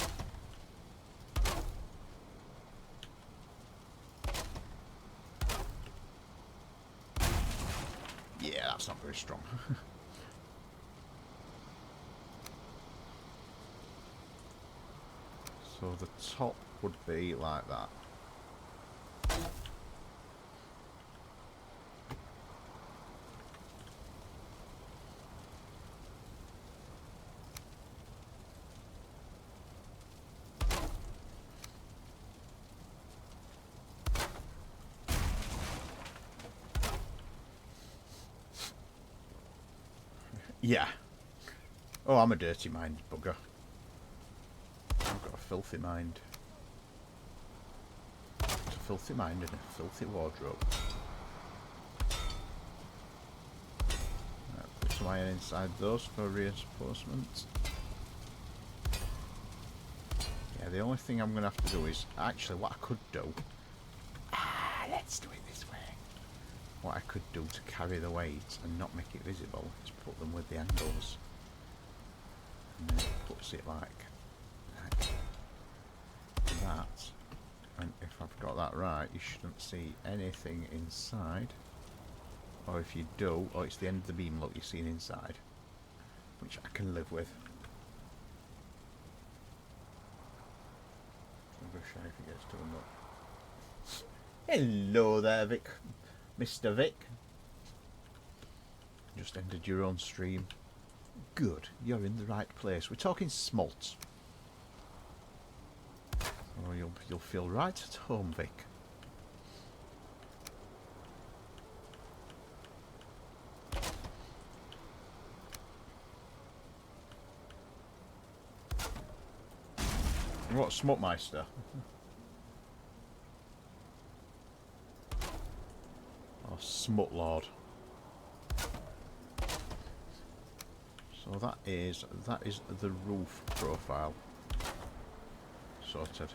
Yeah, that's not very strong. So the top would be like that. Yeah. Oh, I'm a dirty mind bugger. I've got a filthy mind. It's a filthy mind and a filthy wardrobe. Right, put some iron inside those for reinforcement. Yeah, the only thing I'm going to have to do is... Actually, what I could do... let's do it this way. What I could do to carry the weight and not make it visible is put them with the handles. And then it puts it like that. And if I've got that right, you shouldn't see anything inside. Or if you do, oh, it's the end of the beam, look, you're seeing inside. Which I can live with. I'm going to show if it gets turned up. Hello there, Vic. Mr. Vic. Just ended your own stream. Good, you're in the right place. We're talking smolt. Oh, you'll feel right at home, Vic. What, Smutmeister? Or Smutlord? So that is the roof profile sorted.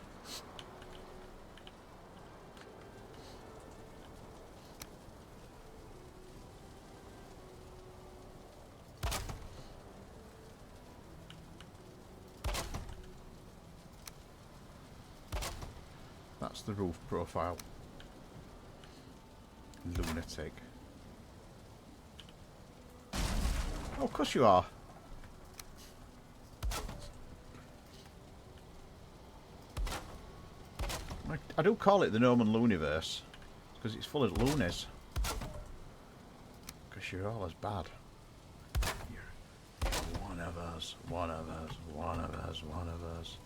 That's the roof profile. Lunatic. Oh, of course you are. I do call it the Norman Looniverse because it's full of loonies. Because you're all as bad. You're one of us, one of us, one of us, one of us.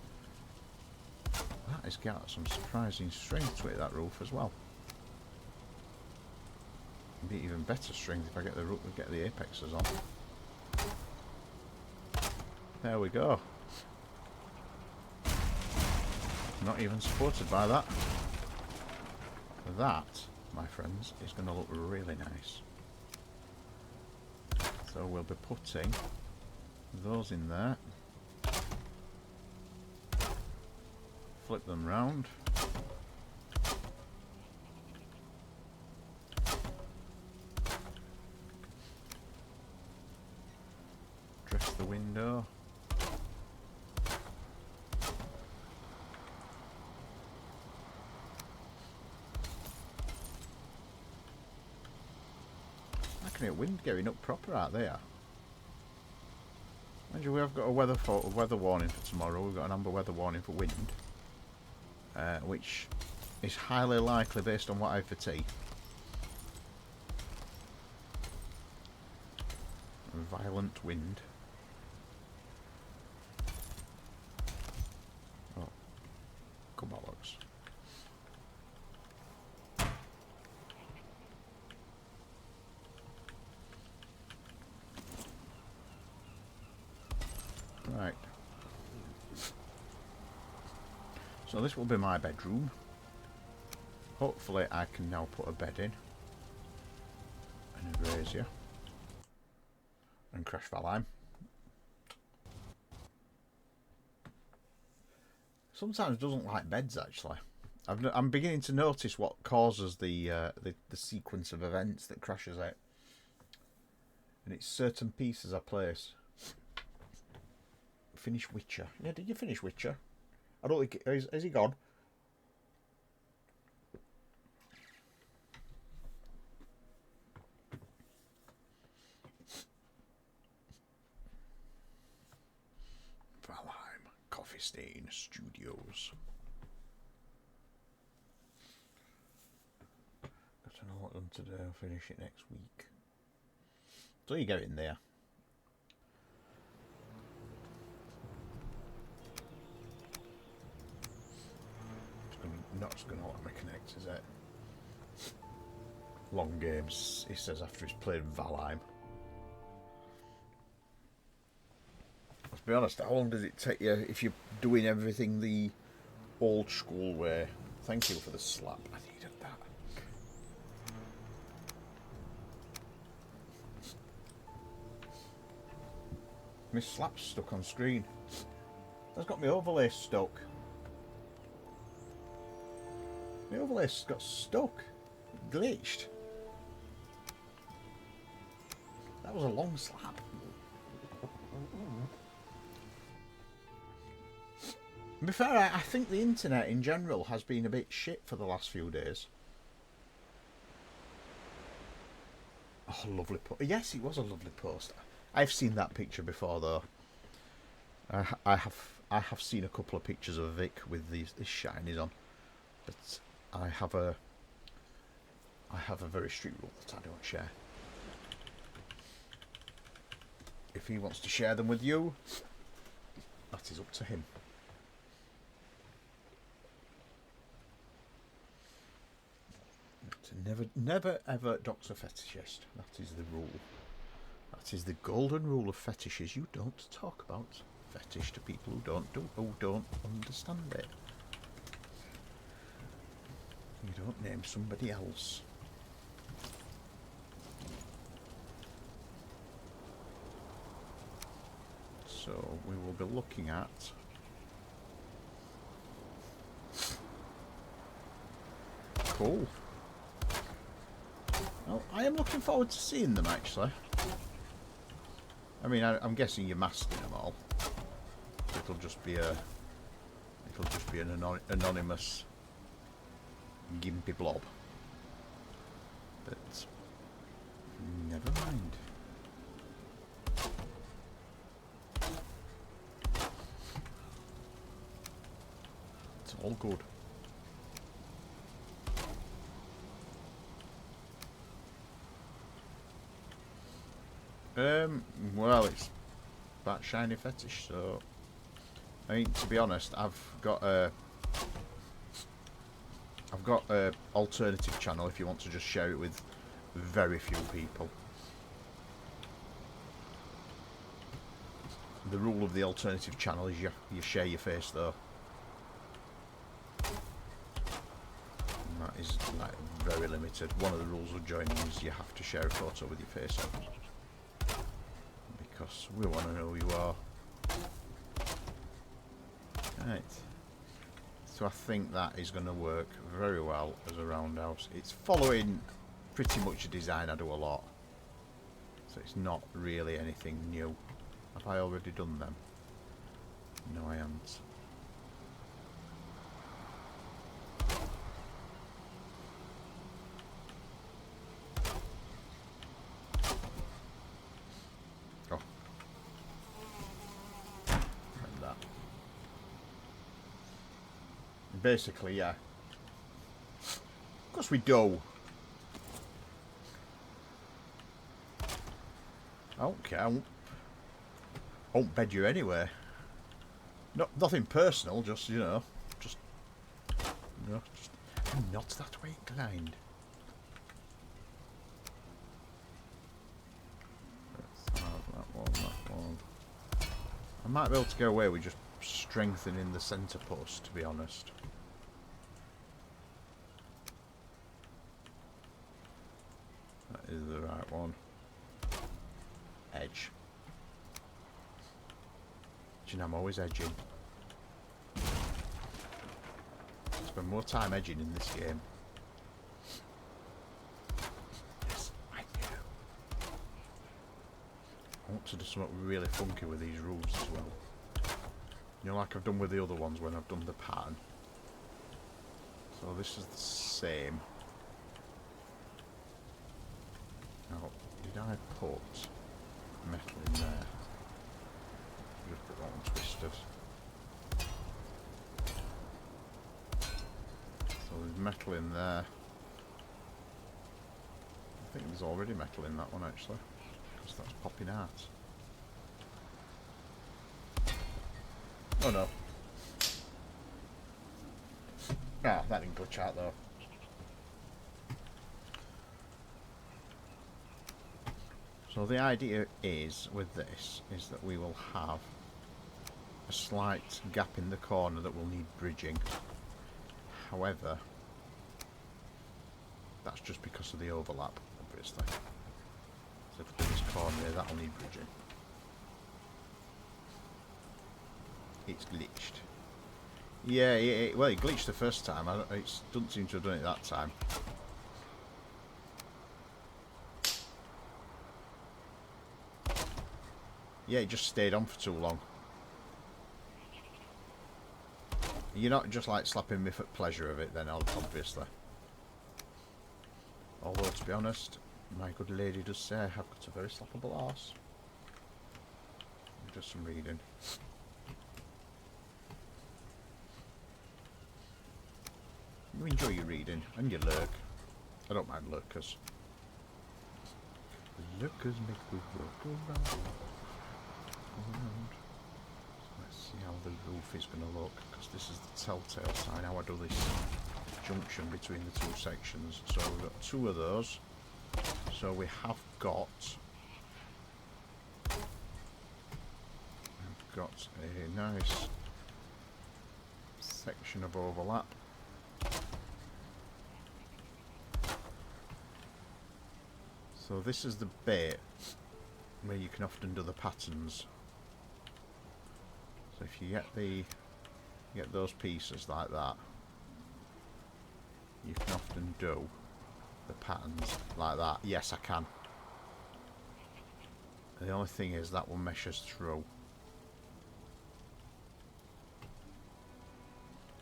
That has got some surprising strength to it, that roof as well. Be even better strength if I get the apexes on. There we go. Not even supported by that. That, my friends, is going to look really nice. So we'll be putting those in there. Flip them round. Dress the window. I can hear wind going up proper out there. Mind you, we have got a weather warning for tomorrow. We've got an amber weather warning for wind. Which is highly likely based on what I have for tea. Violent wind. Oh, come bollocks. Right. So this will be my bedroom. Hopefully I can now put a bed in. And a brazier. And crash Valheim. Sometimes doesn't like beds actually. I'm beginning to notice what causes the sequence of events that crashes out. And it's certain pieces I place. Finish Witcher. Yeah, did you finish Witcher? I don't think... Is he gone? Valheim Coffee Stain Studios. Got to know what them to do. I'll finish it next week. So you get in there. Not just going to let me connect, is it? Long games, he says after he's played Valheim. Let's be honest, how long does it take you if you're doing everything the old school way? Thank you for the slap, I needed that. My slap's stuck on screen. That's got my overlay stuck. The overlay's got stuck. Glitched. That was a long slab. To be fair, I think the internet in general has been a bit shit for the last few days. Oh, lovely post. Yes, it was a lovely post. I've seen that picture before, though. I have seen a couple of pictures of Vic with these shinies on, but I have a very strict rule that I don't share. If he wants to share them with you, that is up to him. Never ever dox a fetishist. That is the rule. That is the golden rule of fetishes. You don't talk about fetish to people who don't understand it. You don't name somebody else. So we will be looking at cool. Well, I am looking forward to seeing them actually. I mean, I'm guessing you're masking them all. It'll just be an anonymous gimpy blob. But never mind. It's all good. Well, it's that shiny fetish, so I mean, to be honest, I've got a alternative channel if you want to just share it with very few people. The rule of the alternative channel is you share your face though. And that is like very limited. One of the rules of joining is you have to share a photo with your face on. Because we want to know who you are. Right. So I think that is going to work very well as a roundhouse. It's following pretty much a design I do a lot. So it's not really anything new. Have I already done them? No, I haven't. Oh. Like that. Basically, yeah. Of course we do. Okay, I won't bed you anyway. Nothing personal, just, you know, just I'm not that way inclined. Let's have that one. I might be able to get away with just strengthening the centre post, to be honest. That is the right one. Edge. Do you know I'm always edging? Spend more time edging in this game. Yes, I do. I want to do something really funky with these rules as well. You know, like I've done with the other ones when I've done the pattern. So this is the same. Now, did I put metal in there? Just put that one twisted. So there's metal in there. I think there's already metal in that one actually, because that's popping out. Oh no. Ah, that didn't glitch out though. So the idea is, with this, is that we will have a slight gap in the corner that will need bridging. However, that's just because of the overlap, obviously. So if we do this corner here, that'll need bridging. It's glitched. Yeah, well, it glitched the first time. It doesn't seem to have done it that time. Yeah, it just stayed on for too long. You're not just like slapping me for pleasure of it then, obviously. Although, to be honest, my good lady does say I have got a very slappable arse. Just some reading. You enjoy your reading and your lurk. I don't mind lurkers. Lurkers make the work around. Let's see how the roof is going to look, because this is the telltale sign how I do this junction between the two sections. So we've got two of those. So we have got a nice section of overlap. So this is the bit where you can often do the patterns. So if you get those pieces like that, you can often do the patterns like that. Yes, I can. And the only thing is that one meshes through.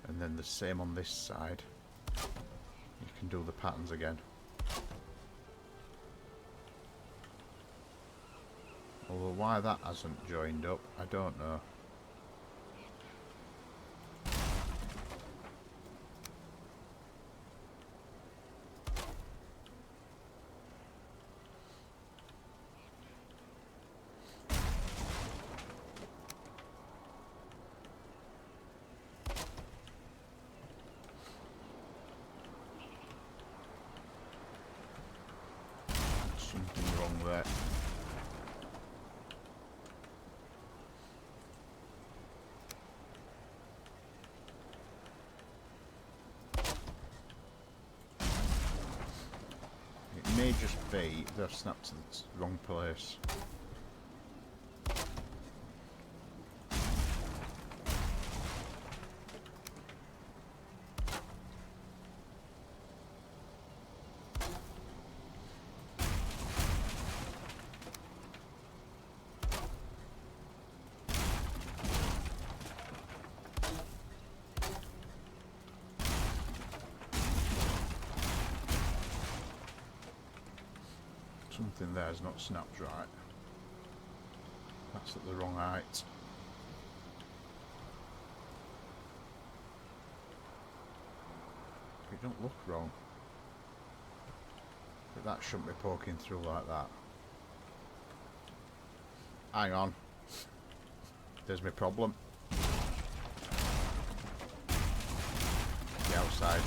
And then the same on this side. You can do the patterns again. Although why that hasn't joined up, I don't know. Something wrong there. It may just be they've snapped to the wrong place. Something there is not snapped right. That's at the wrong height. It don't look wrong. But that shouldn't be poking through like that. Hang on. There's my problem. The outside.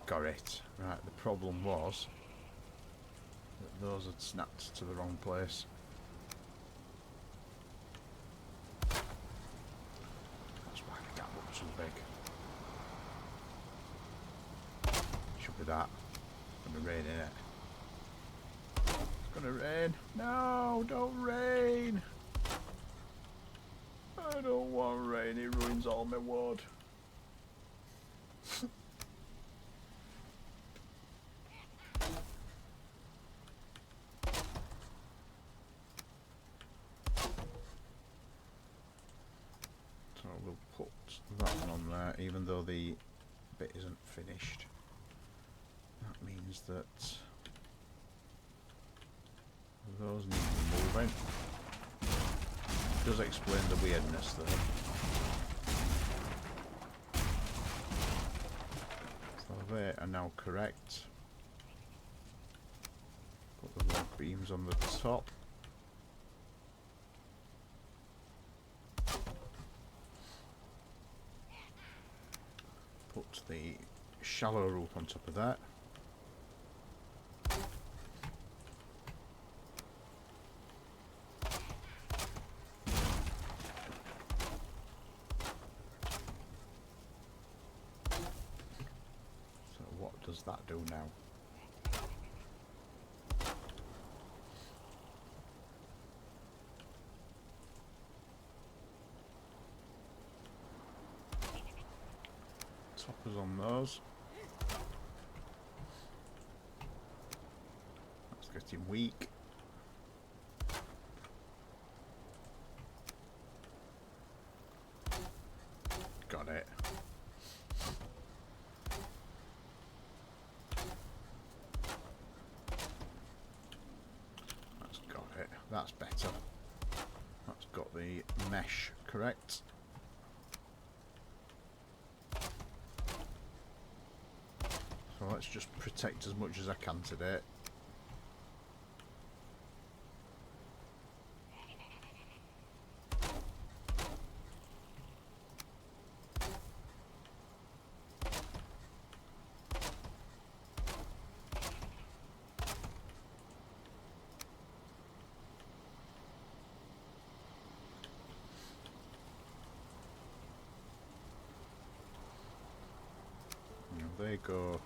Got it. Right, the problem was that those had snapped to the wrong place. That's why the gap looks so big. Should be that. It's gonna rain, innit? It's gonna rain. No, don't rain. I don't want rain, it ruins all my wood. So we'll put that one on there, even though the bit isn't finished. That means that those need moving. Does explain the weirdness though. So they are now correct. Put the log beams on the top. Put the shallow roof on top of that. So what does that do now? Toppers on those. That's getting weak. Got it. That's got it. That's better. That's got the mesh correct. So let's just protect as much as I can today. And there you go.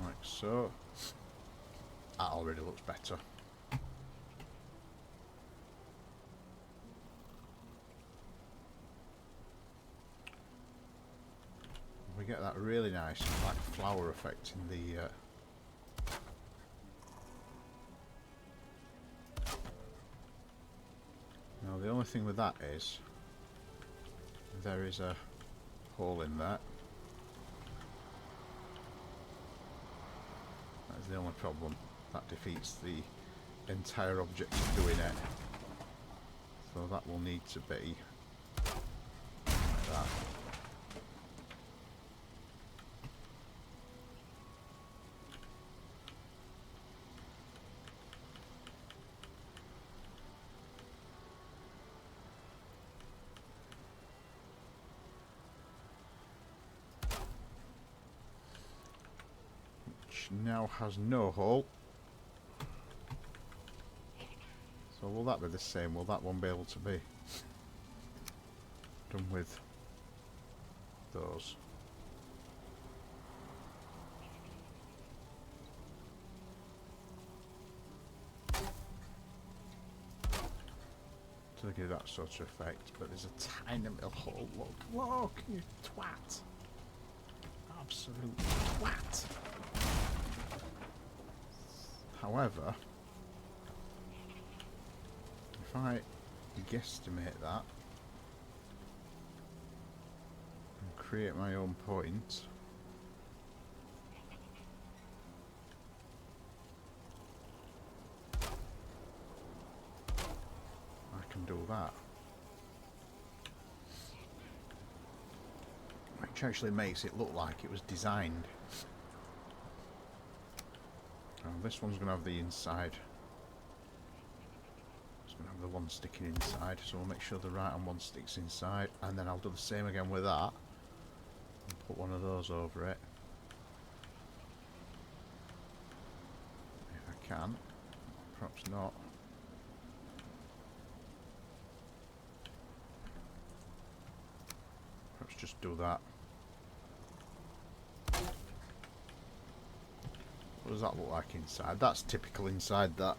Like so. That already looks better. We get that really nice like flower effect in the now the only thing with that is there is a hole in that. That's the only problem. That defeats the entire object of doing it. So that will need to be like that. Which now has no hole. So will that be the same? Will that one be able to be done with those? To give that sort of effect, but there's a tiny little hole. Look, you twat! Absolute twat! However, if I guesstimate that and create my own point, I can do that. Which actually makes it look like it was designed. Now this one's going to have the inside. It's going to have the one sticking inside, so we'll make sure the right hand one sticks inside, and then I'll do the same again with that. And put one of those over it. If I can. Perhaps not. Perhaps just do that. What does that look like inside? That's typical inside that.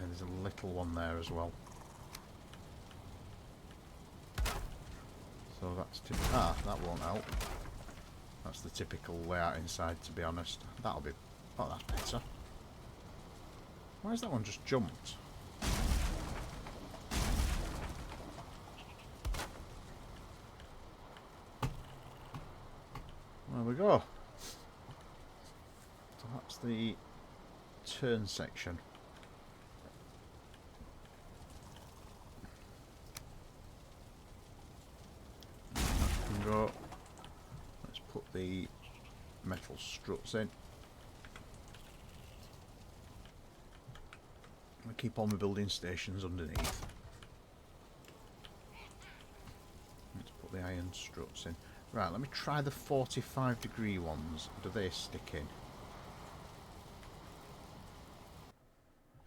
There's a little one there as well. So that's typical. Ah, that won't help. That's the typical layout inside, to be honest. That'll be... Oh, that's better. Why has that one just jumped? There we go. So that's the turn section. That can go. Let's put the metal struts in. I keep all my building stations underneath. Let's put the iron struts in. Right, let me try the 45-degree ones. Do they stick in?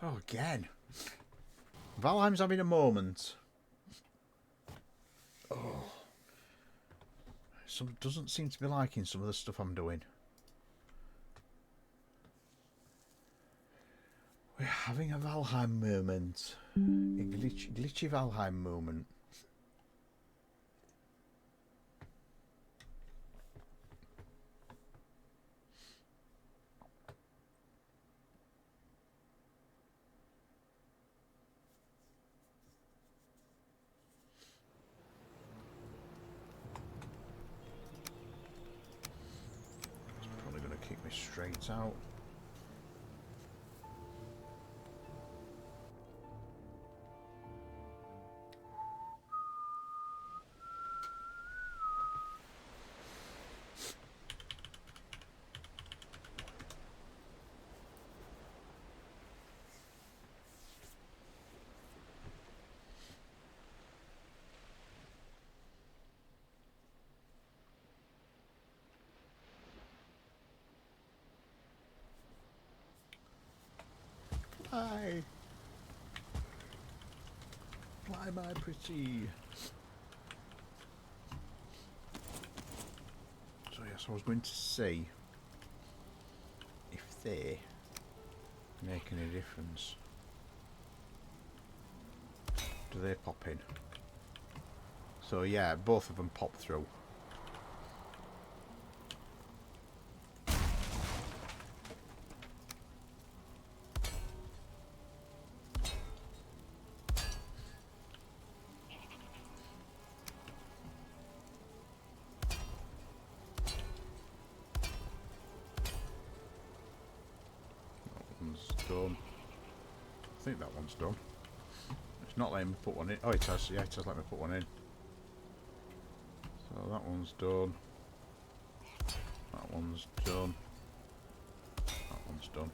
Oh, again. Valheim's having a moment. Oh. Some doesn't seem to be liking some of the stuff I'm doing. We're having a Valheim moment. A glitchy Valheim moment. straight out. Fly! Fly, my pretty! So yes, I was going to see if they make any difference. Do they pop in? So yeah, both of them pop through. Done. I think that one's done. It's not letting me put one in. Oh, it has. Yeah, it has let me put one in. So that one's done. That one's done. That one's done.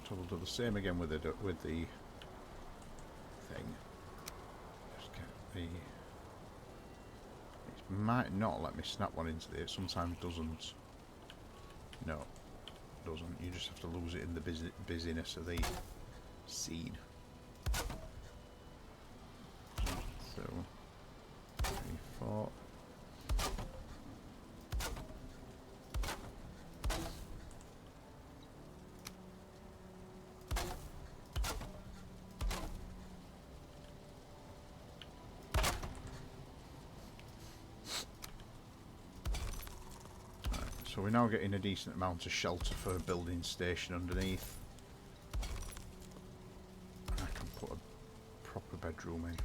So we'll do the same again with the thing. Just get the. It might not let me snap one into it. Sometimes doesn't. No, doesn't. You just have to lose it in the busyness of the scene. So 3, 4. So we're now getting a decent amount of shelter for a building station underneath. I can put a proper bedroom in.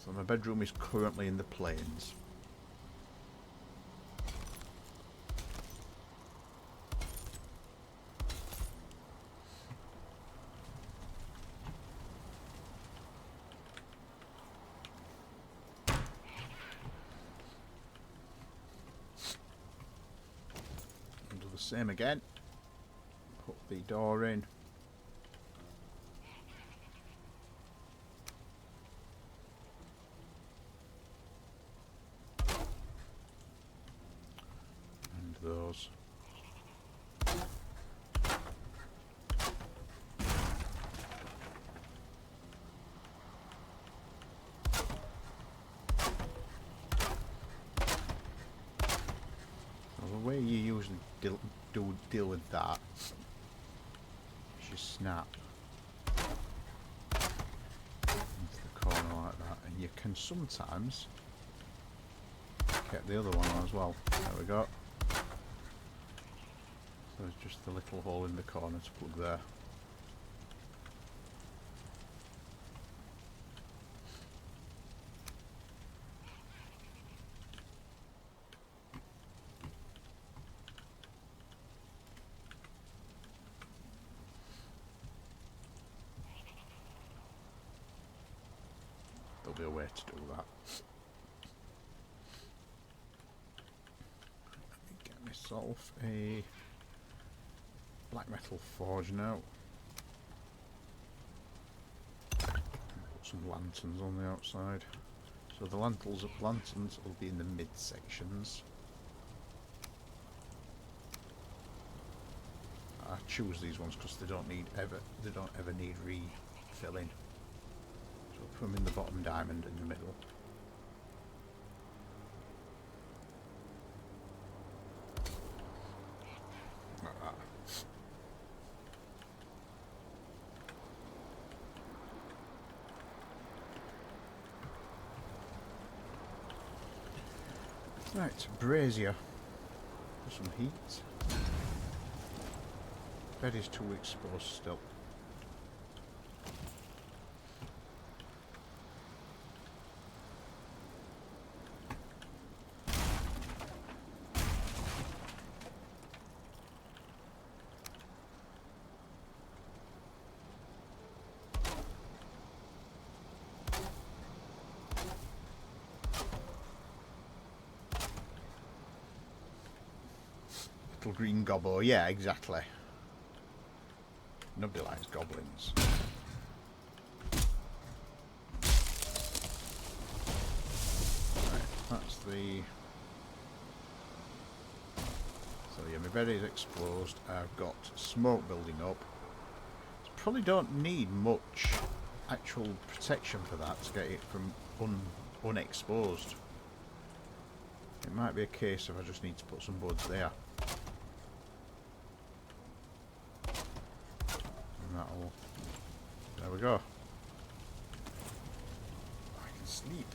So my bedroom is currently in the plains. Same again. Put the door in. And those. The way you usually deal with that is you snap into the corner like that, and you can sometimes get the other one on as well. There we go. So it's just the little hole in the corner to plug there. There'll be a way to do that. Let me get myself a black metal forge now. Put some lanterns on the outside. So the lanterns will be in the mid sections. I choose these ones because they don't ever need refilling. So I'll put them in the bottom diamond in the middle. Like that. Right, brazier for some heat. Bed is too exposed still. Little green gobbo. Yeah, exactly. Nobody likes goblins. Right, that's the... So yeah, my bed is exposed. I've got smoke building up. Probably don't need much actual protection for that to get it from unexposed. It might be a case of I just need to put some boards there. And that'll... There we go. I can sleep.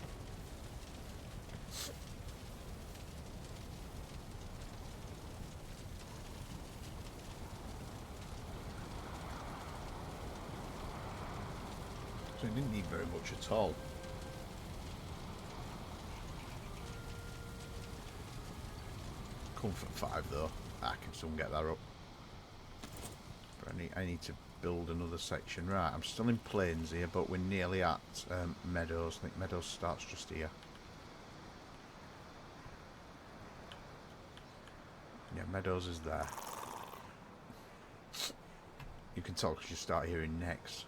So it didn't need very much at all. Comfort 5 though. I can still get that up. But I need to build another section. Right, I'm still in plains here, but we're nearly at Meadows. I think Meadows starts just here. Yeah, Meadows is there. You can tell because you start hearing necks.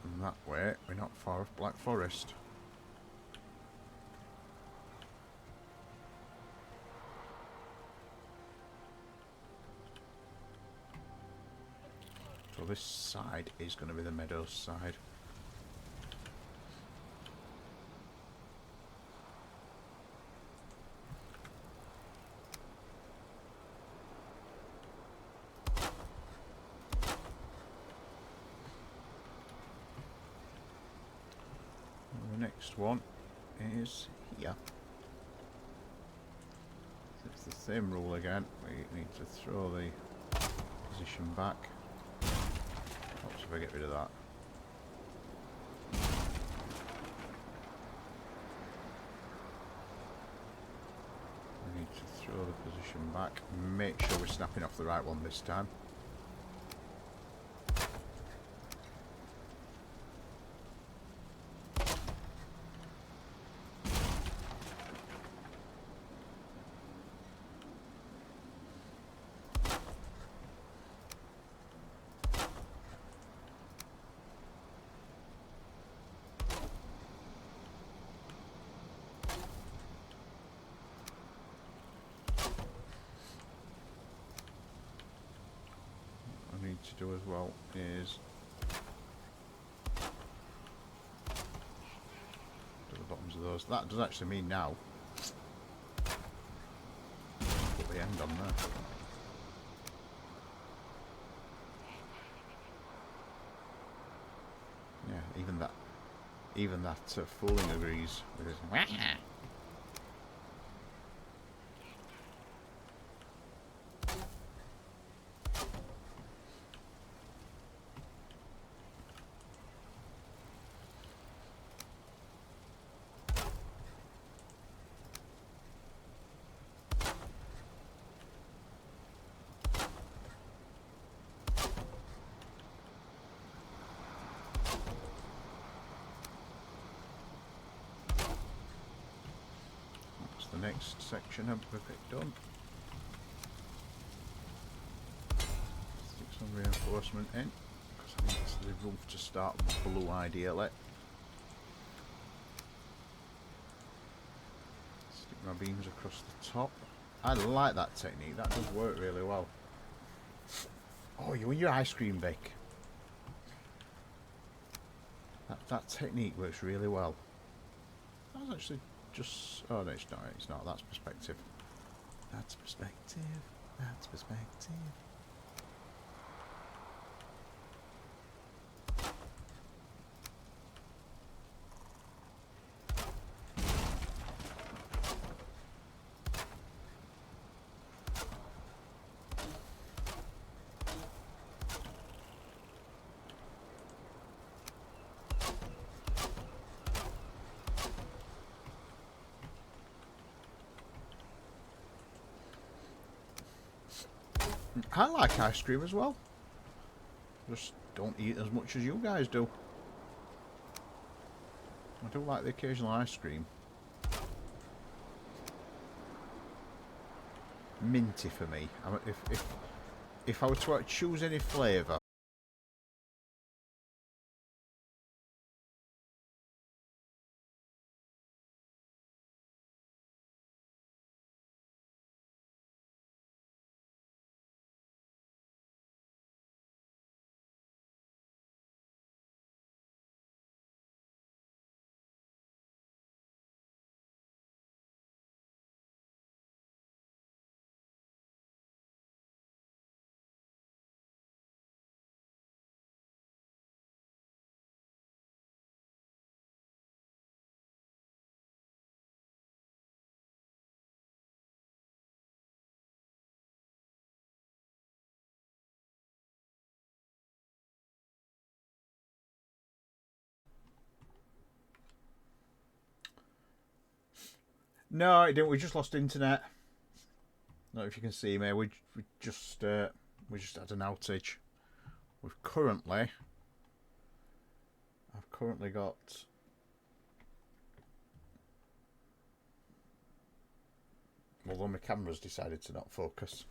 And that way, we're not far off Black Forest. So this side is going to be the Meadows side. And the next one is here. It's the same rule again. We need to throw the position back. Oops, if I get rid of that. We need to throw the position back. Make sure we're snapping off the right one this time. To do as well is do the bottoms of those. That does actually mean now put the end on there. Yeah, even that fooling agrees with his the next section I've picked on. Stick some reinforcement in because I think it's the roof to start blue ideally. Stick my beams across the top. I like that technique, that does work really well. Oh, you and your ice cream bake. That technique works really well. That was actually just... Oh no, it's not. That's perspective. That's perspective. That's perspective. I like ice cream as well. Just don't eat as much as you guys do. I do like the occasional ice cream. minty for me. If I were to choose any flavour, no, it didn't. We just lost internet. Not if you can see me. We just had an outage. I've currently got. Although my camera's decided to not focus.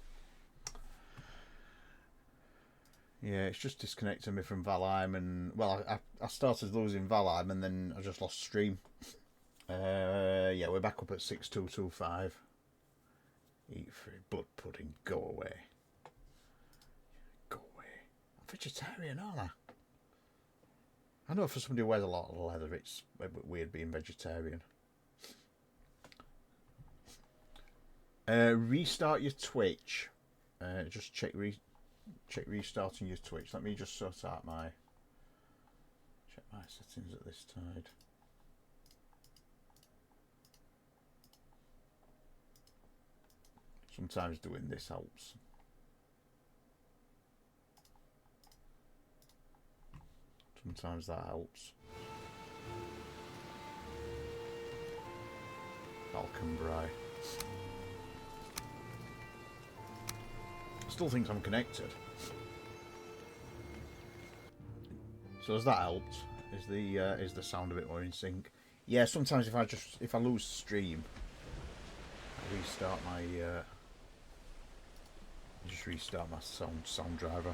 Yeah, it's just disconnecting me from Valheim, and well, I started losing Valheim, and then I just lost stream. Yeah, we're back up at 6225. Eat free blood pudding. Go away. Go away. I'm vegetarian, aren't I? I know for somebody who wears a lot of leather, it's a bit weird being vegetarian. Restart your Twitch. Just check restarting your Twitch. Let me just sort out check my settings at this tide. Sometimes doing this helps. Sometimes that helps. Alcambrai. Still thinks I'm connected. So has that helped? Is the sound a bit more in sync? Yeah, sometimes if I lose stream, I restart my sound driver.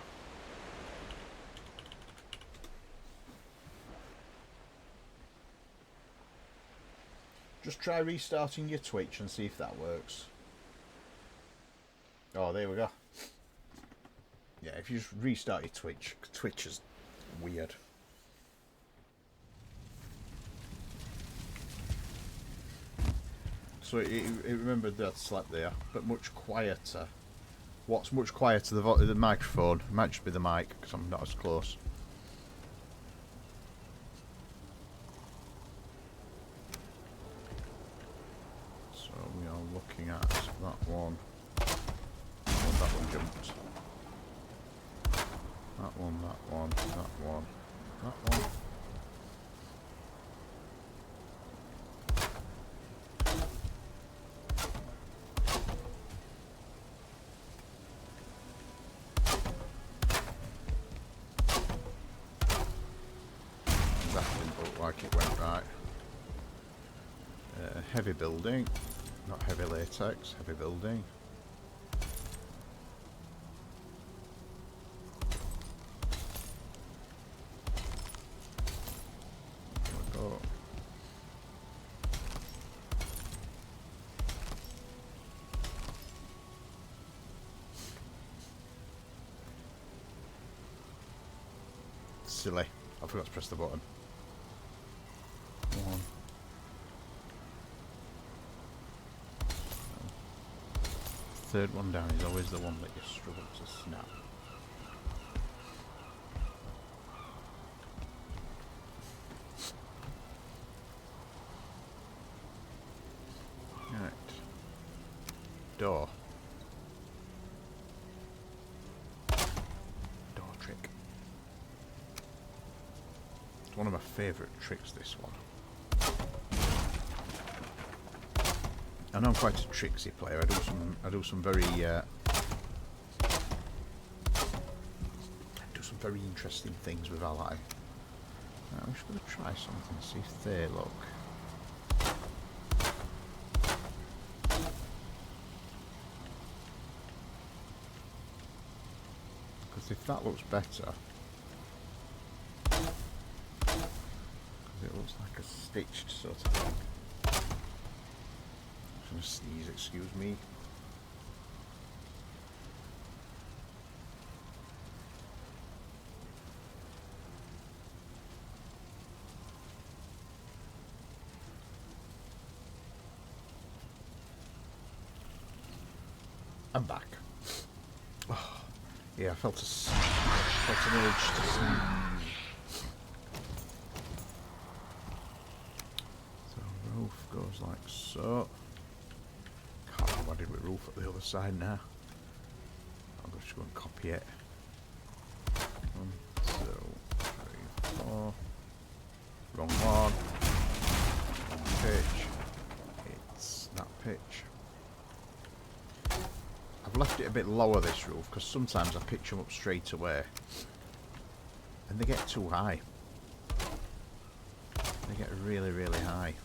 Just try restarting your Twitch and see if that works. Oh, there we go. Yeah, if you just restart your Twitch, Twitch is weird. So it remembered that slap there, but much quieter. What's much quieter? The microphone. It might just be the mic because I'm not as close. So we are looking at that one. Oh, that one jumped. That one, that one, that one, that one. That didn't look like it went right. Heavy building, not heavy latex, heavy building. Silly. I forgot to press the button. One. Third one down is always the one that you struggle to snap. Right. Door. One of my favourite tricks, this one. I know I'm quite a tricksy player. I do some very interesting things with ally. I'm just going to try something, see if they look. Because if that looks better, because it looks like a stitched sort of thing. I'm going to sneeze, excuse me. I'm back. Oh, yeah, I felt an urge to sneeze. So roof goes like so. Can't remember what I did with roof at the other side now. I'll just go and copy it. 1, 2, 3, 4. Wrong one. Wrong pitch. It's that pitch. I've left it a bit lower, this roof, because sometimes I pitch them up straight away and they get too high. They get really, really high.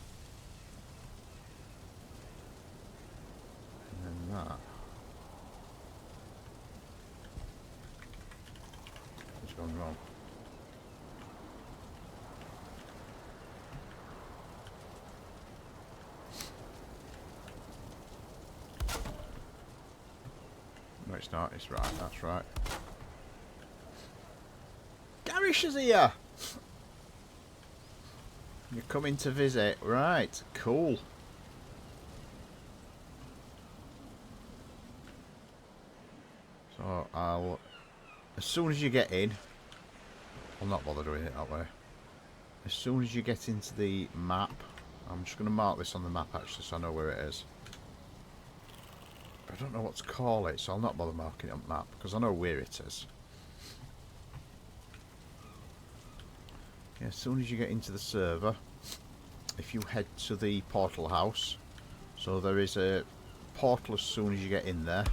And then that. What's gone wrong? No, it's not. It's right. That's right. Garish is here! You're coming to visit. Right. Cool. So, I'll... As soon as you get in... I'll not bother doing it that way. As soon as you get into the map... I'm just going to mark this on the map, actually, so I know where it is. I don't know what to call it, so I'll not bother marking it on the map, because I know where it is. Yeah, as soon as you get into the server, if you head to the portal house, so there is a portal as soon as you get in there,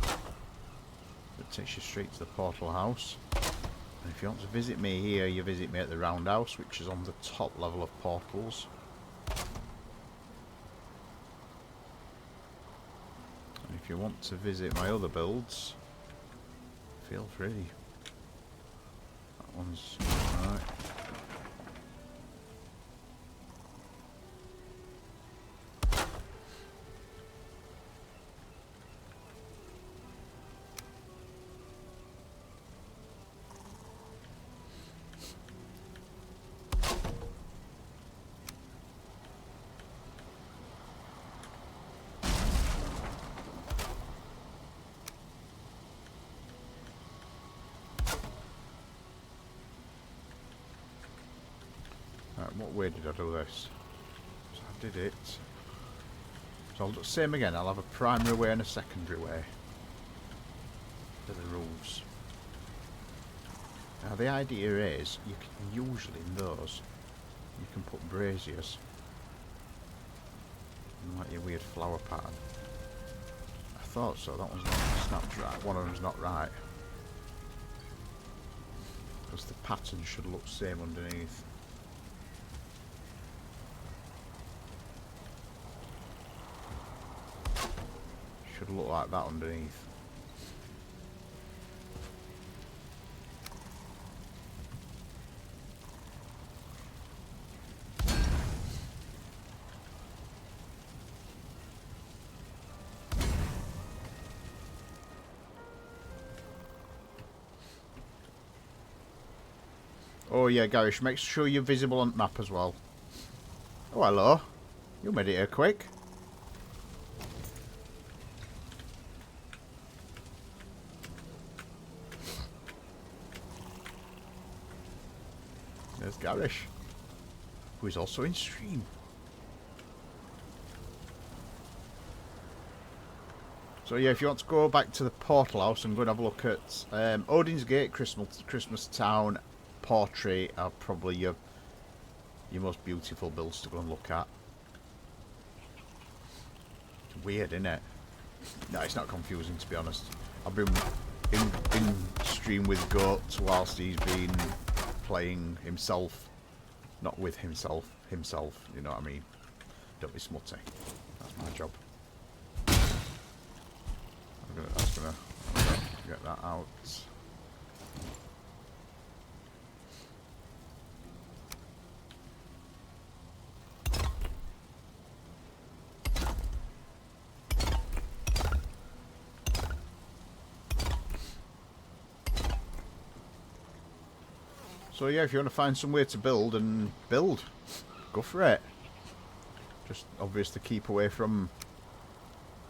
that takes you straight to the portal house. And if you want to visit me here, you visit me at the roundhouse, which is on the top level of portals. If you want to visit my other builds, feel free. That one's alright. What way did I do this? So I did it. So I'll do the same again. I'll have a primary way and a secondary way for the roofs. Now the idea is, you can usually in those, you can put braziers. Like your weird flower pattern. I thought so. That one's not snapped right. One of them's not right. Because the pattern should look the same underneath. Should look like that underneath. Oh yeah, Garish, make sure you're visible on the map as well. Oh hello. You made it here quick. There's Garish, who is also in stream. So yeah, if you want to go back to the portal house and go and have a look at Odin's Gate, Christmas Town, Portrait are probably your most beautiful builds to go and look at. It's weird, isn't it? No, it's not confusing, to be honest. I've been in stream with Goat whilst he's been playing himself, not with himself, you know what I mean? Don't be smutty. That's my job. I'm gonna get that out. So yeah, if you want to find somewhere to build and build, go for it. Just obviously keep away from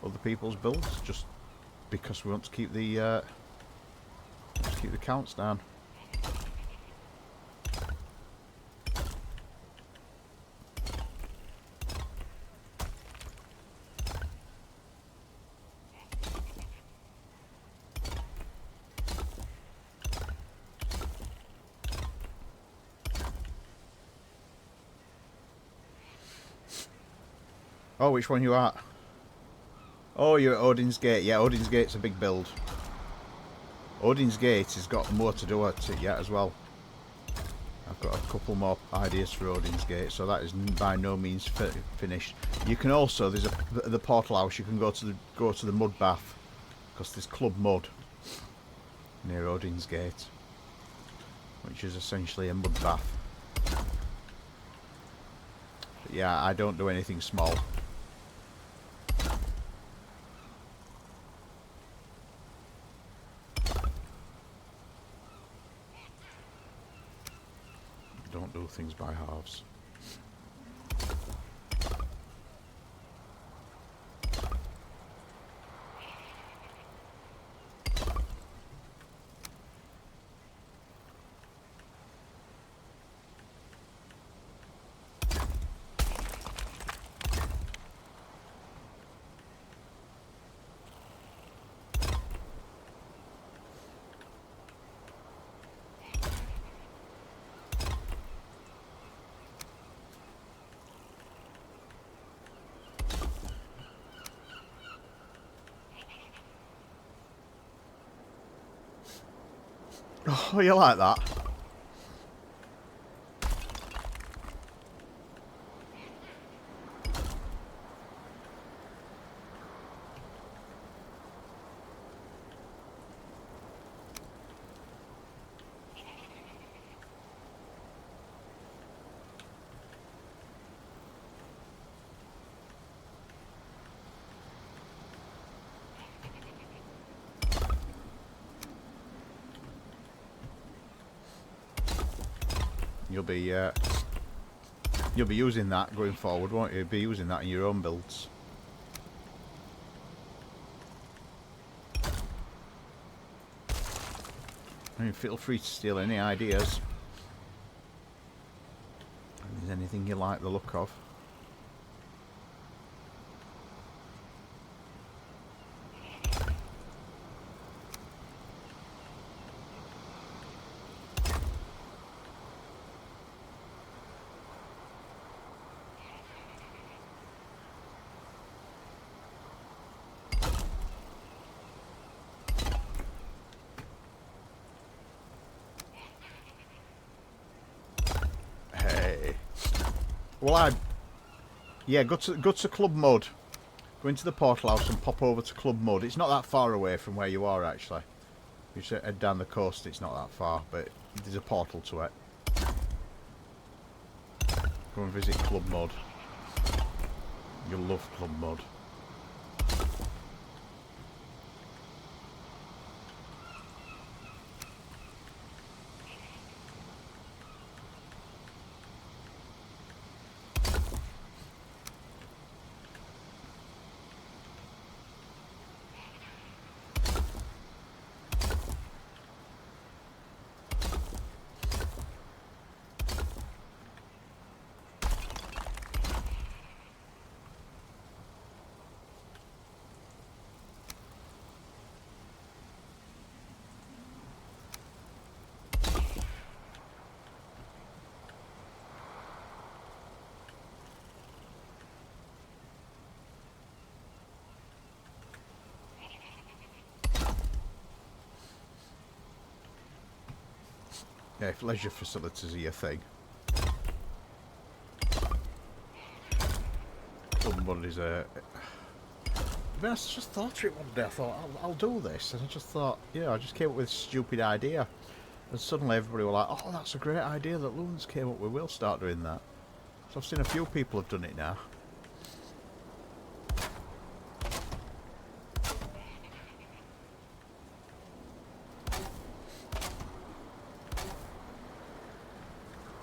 other people's builds, just because we want to keep the counts down. Oh, which one you at? Oh, you're at Odin's Gate. Yeah, Odin's Gate's a big build. Odin's Gate has got more to do at it yet as well. I've got a couple more ideas for Odin's Gate, so that is by no means finished. You can also, there's the portal house. You can go to the mud bath, because there's Club Mud near Odin's Gate, which is essentially a mud bath. But yeah, I don't do anything small. Don't do things by halves. Oh, you like that? You'll be using that going forward, won't you? You'll be using that in your own builds. I mean, feel free to steal any ideas. If there's anything you like the look of. Well, yeah, go to Club Mud. Go into the portal house and pop over to Club Mud. It's not that far away from where you are, actually. You just head down the coast, it's not that far, but there's a portal to it. Go and visit Club Mud. You'll love Club Mud. Yeah, if leisure facilities are your thing. Club Mud is But I just thought of it one day. I thought, I'll do this. And I just thought, I just came up with a stupid idea. And suddenly everybody were like, oh, that's a great idea that Loons came up with. We'll start doing that. So I've seen a few people have done it now.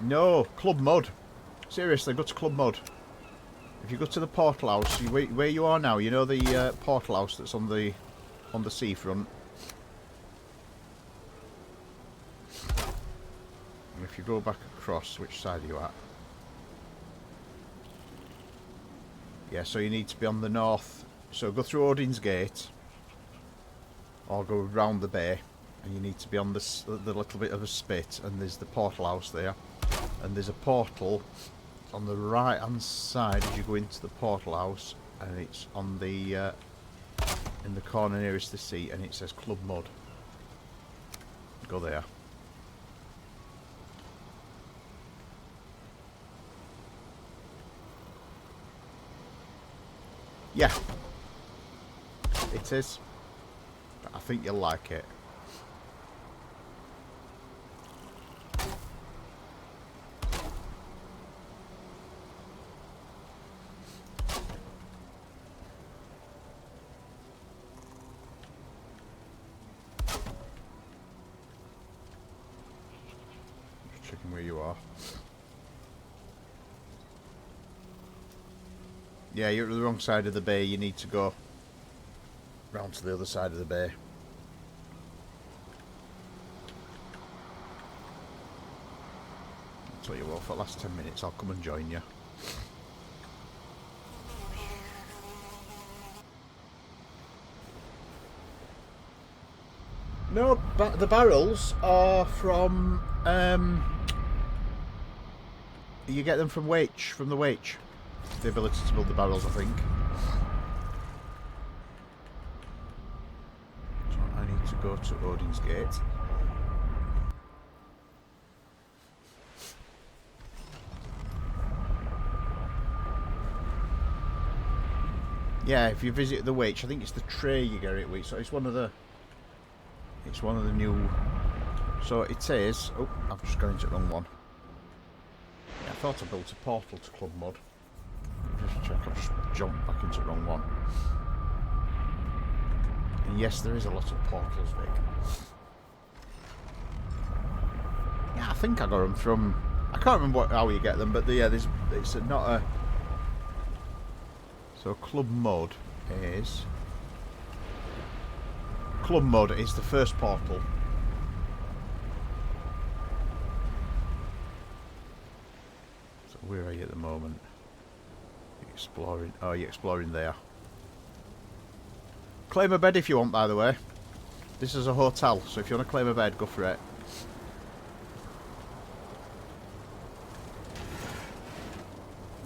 No, Club Mud. Seriously, go to Club Mud. If you go to the portal house, where you are now, you know the portal house that's on the seafront. And if you go back across, which side are you at? Yeah, so you need to be on the north. So go through Odin's Gate, or go round the bay, and you need to be on the little bit of a spit, and there's the portal house there, and there's a portal on the right hand side as you go into the portal house, and it's on the in the corner nearest the sea, and it says Club Mud. Go there. Yeah, it is. But I think you'll like it. Just checking where you are. Yeah, you're at the wrong side of the bay. You need to go round to the other side of the bay. I'll tell you what, for the last 10 minutes I'll come and join you. No, but the barrels are from you get them from the Waich. The ability to build the barrels, I think. So I need to go to Odin's Gate. Yeah, if you visit the Waich, I think it's the tray you get it with. So it's one of the new. So it says, oh, I've just gone into the wrong one. Yeah, I thought I built a portal to Club Mud. Just check, I've just jumped back into the wrong one. And yes, there is a lot of portals, Vic. Yeah, I think I got them from. I can't remember how you get them, but yeah, it's not a. So Club Mud is the first portal. So where are you at the moment? Exploring. Oh, you're exploring there. Claim a bed if you want, by the way. This is a hotel, so if you want to claim a bed, go for it.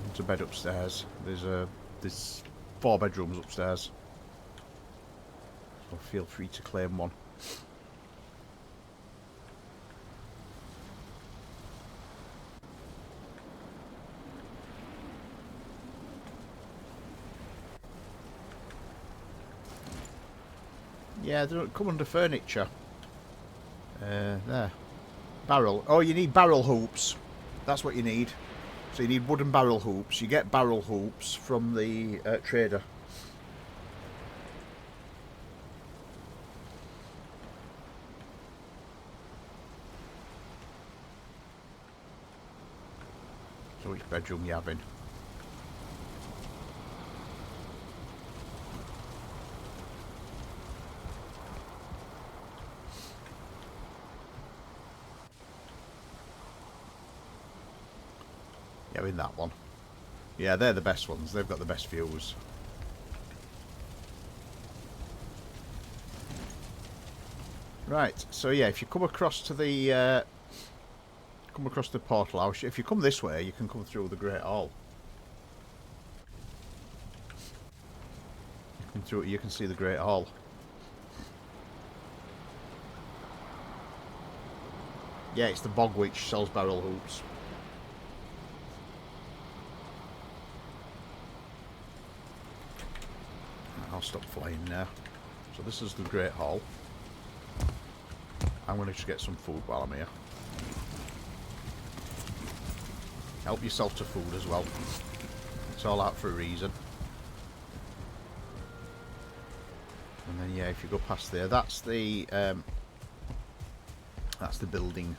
There's a bed upstairs. There's 4 bedrooms upstairs. So feel free to claim one. Yeah, they don't come under furniture. There. Barrel. Oh, you need barrel hoops. That's what you need. So you need wooden barrel hoops. You get barrel hoops from the trader. So which bedroom you having? Yeah, in that one. Yeah, they're the best ones. They've got the best views. Right, so yeah, if you come across to the portal house, if you come this way, you can come through the Great Hall. You come through it, you can see the Great Hall. Yeah, it's the bog which sells barrel hoops. stop flying now. So this is the Great Hall. I'm going to just get some food while I'm here. Help yourself to food as well. It's all out for a reason. And then yeah, if you go past there, that's the building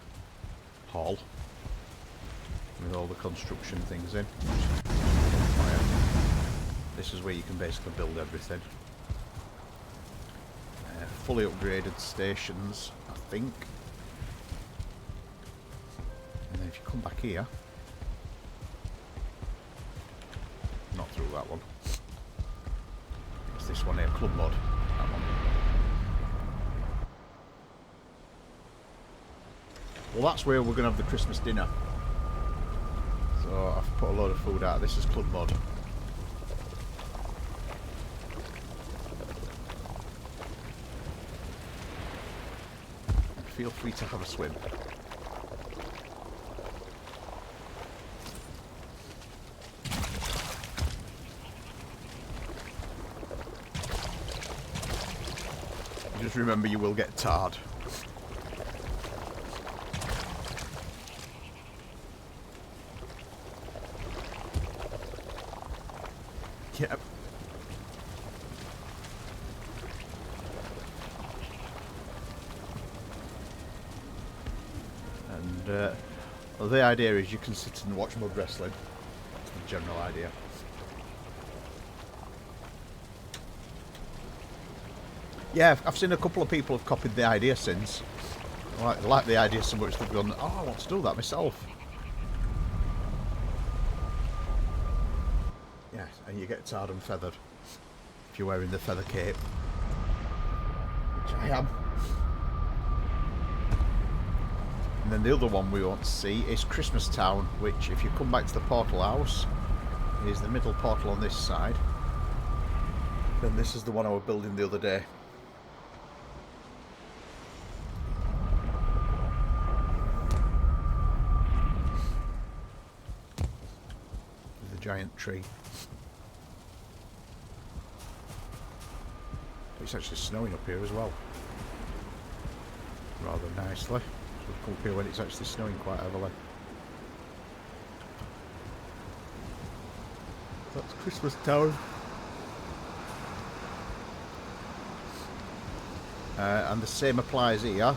hall with all the construction things in. This is where you can basically build everything. Fully upgraded stations, I think. And then if you come back here, not through that one. It's this one here, Club Mod. That one. Well, that's where we're going to have the Christmas dinner. So I've put a load of food out. This is Club Mod. Feel free to have a swim. Just remember, you will get tarred. Yep. And well, the idea is you can sit and watch mud wrestling. That's the general idea. Yeah, I've seen a couple of people have copied the idea since. I like the idea so much they've gone, oh, I want to do that myself. Yeah, and you get tarred and feathered if you're wearing the feather cape, which I am. And then the other one we want to see is Christmas Town, which, if you come back to the portal house, is the middle portal on this side. Then this is the one I was building the other day. With the giant tree. It's actually snowing up here as well. Rather nicely. So we've come up here when it's actually snowing quite heavily. That's Christmas Town. And the same applies here.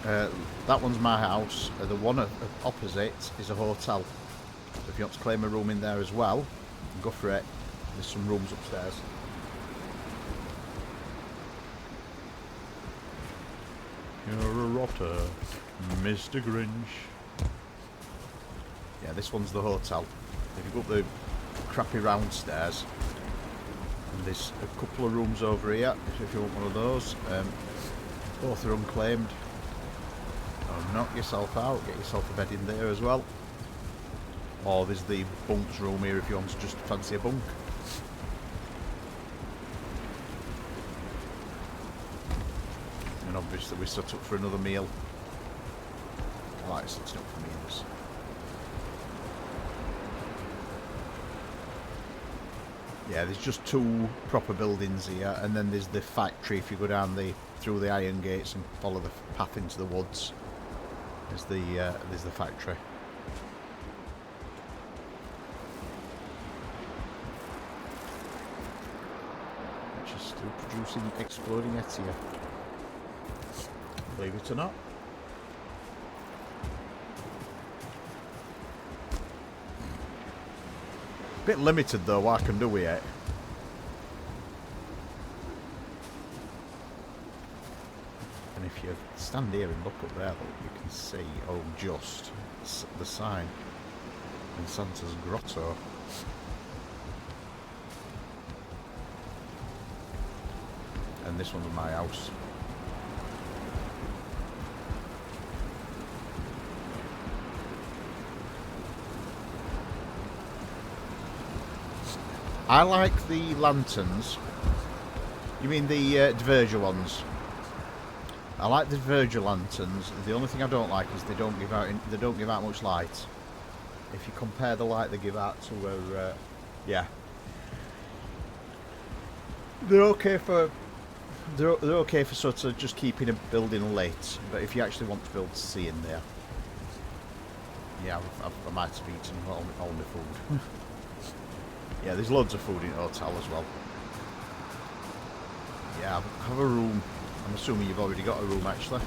That one's my house. The one opposite is a hotel. So if you want to claim a room in there as well, go for it. There's some rooms upstairs. You're a rotter, Mr. Grinch. Yeah, this one's the hotel. If you go up the crappy round stairs, and there's a couple of rooms over here, if you want one of those. Both are unclaimed. So knock yourself out, get yourself a bed in there as well. Or there's the bunks room here if you want to just fancy a bunk. And obviously we set up for another meal. I like setting up for meals. Yeah, there's just two proper buildings here, and then there's the factory. If you go down through the iron gates and follow the path into the woods, there's the factory. Which is still producing exploding Etia. Believe it or not. Bit limited though what I can do with it. And if you stand here and look up there, you can see, oh, just the sign in Santa's Grotto. And this one's my house. I like the lanterns. You mean the Diverger ones? I like the Diverger lanterns. The only thing I don't like is they don't give out much light. If you compare the light they give out to yeah. They're okay for they're okay for sort of just keeping a building lit, but if you actually want to build C in there, yeah, I might have eaten all my food. Yeah, there's loads of food in the hotel as well. Yeah, have a room. I'm assuming you've already got a room actually.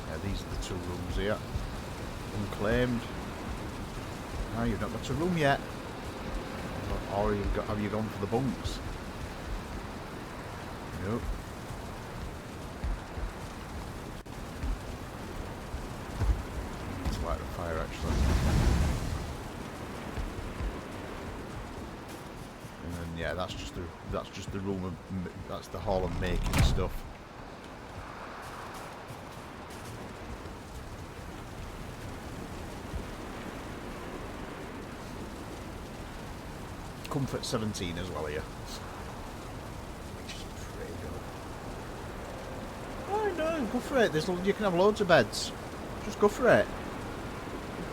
Yeah, these are the 2 rooms here. Unclaimed. No, you've not got a room yet. Or have you gone for the bunks? Nope. Let's light the fire actually. And then yeah, that's just the room of that's the hall of making stuff. Comfort 17 as well here. Which is pretty good. Oh no, go for it. You can have loads of beds. Just go for it.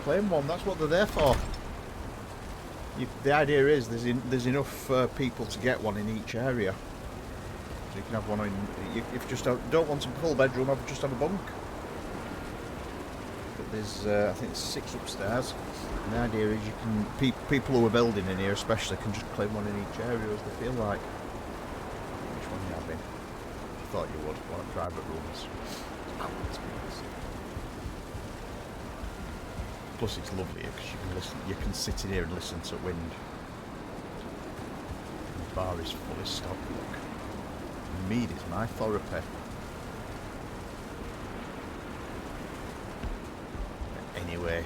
Claim one, that's what they're there for. The idea is there's enough people to get one in each area. So you can have one in... If you just don't want a full bedroom, just have a bunk. But there's, I think there's 6 upstairs. And the idea is you can... People who are building in here especially can just claim one in each area as they feel like. Which one are you having? I thought you would. One of private rooms. Oh, that's nice. Plus it's lovely because you can listen. You can sit in here and listen to wind. And the bar is fully stocked. Look, mead is my therapy. Anyway,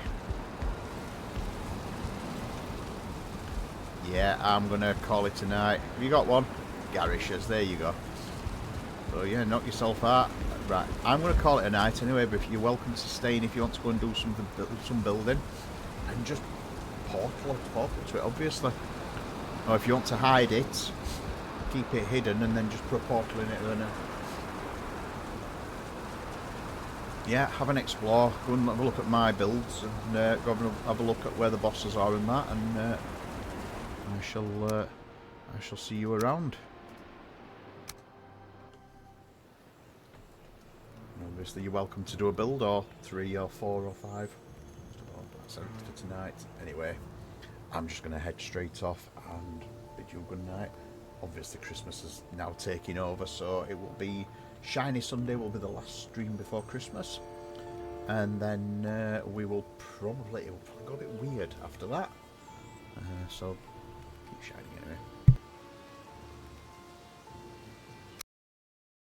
yeah, I'm gonna call it tonight. Have you got one? Garishes. There you go. So yeah, knock yourself out. Right, I'm going to call it a night anyway, but you're welcome to stay in if you want to go and do some building. And just portal to it, obviously. Or if you want to hide it, keep it hidden and then just put a portal in it. Then, yeah, have an explore. Go and have a look at my builds and go and have a look at where the bosses are and that. And I shall see you around. Obviously, you're welcome to do a build, or 3 or 4 or 5. That's it for tonight. Anyway, I'm just going to head straight off and bid you good night. Obviously, Christmas is now taking over, so it will be Shiny Sunday will be the last stream before Christmas, and then we will probably, it will probably go a bit weird after that. So keep shining anyway.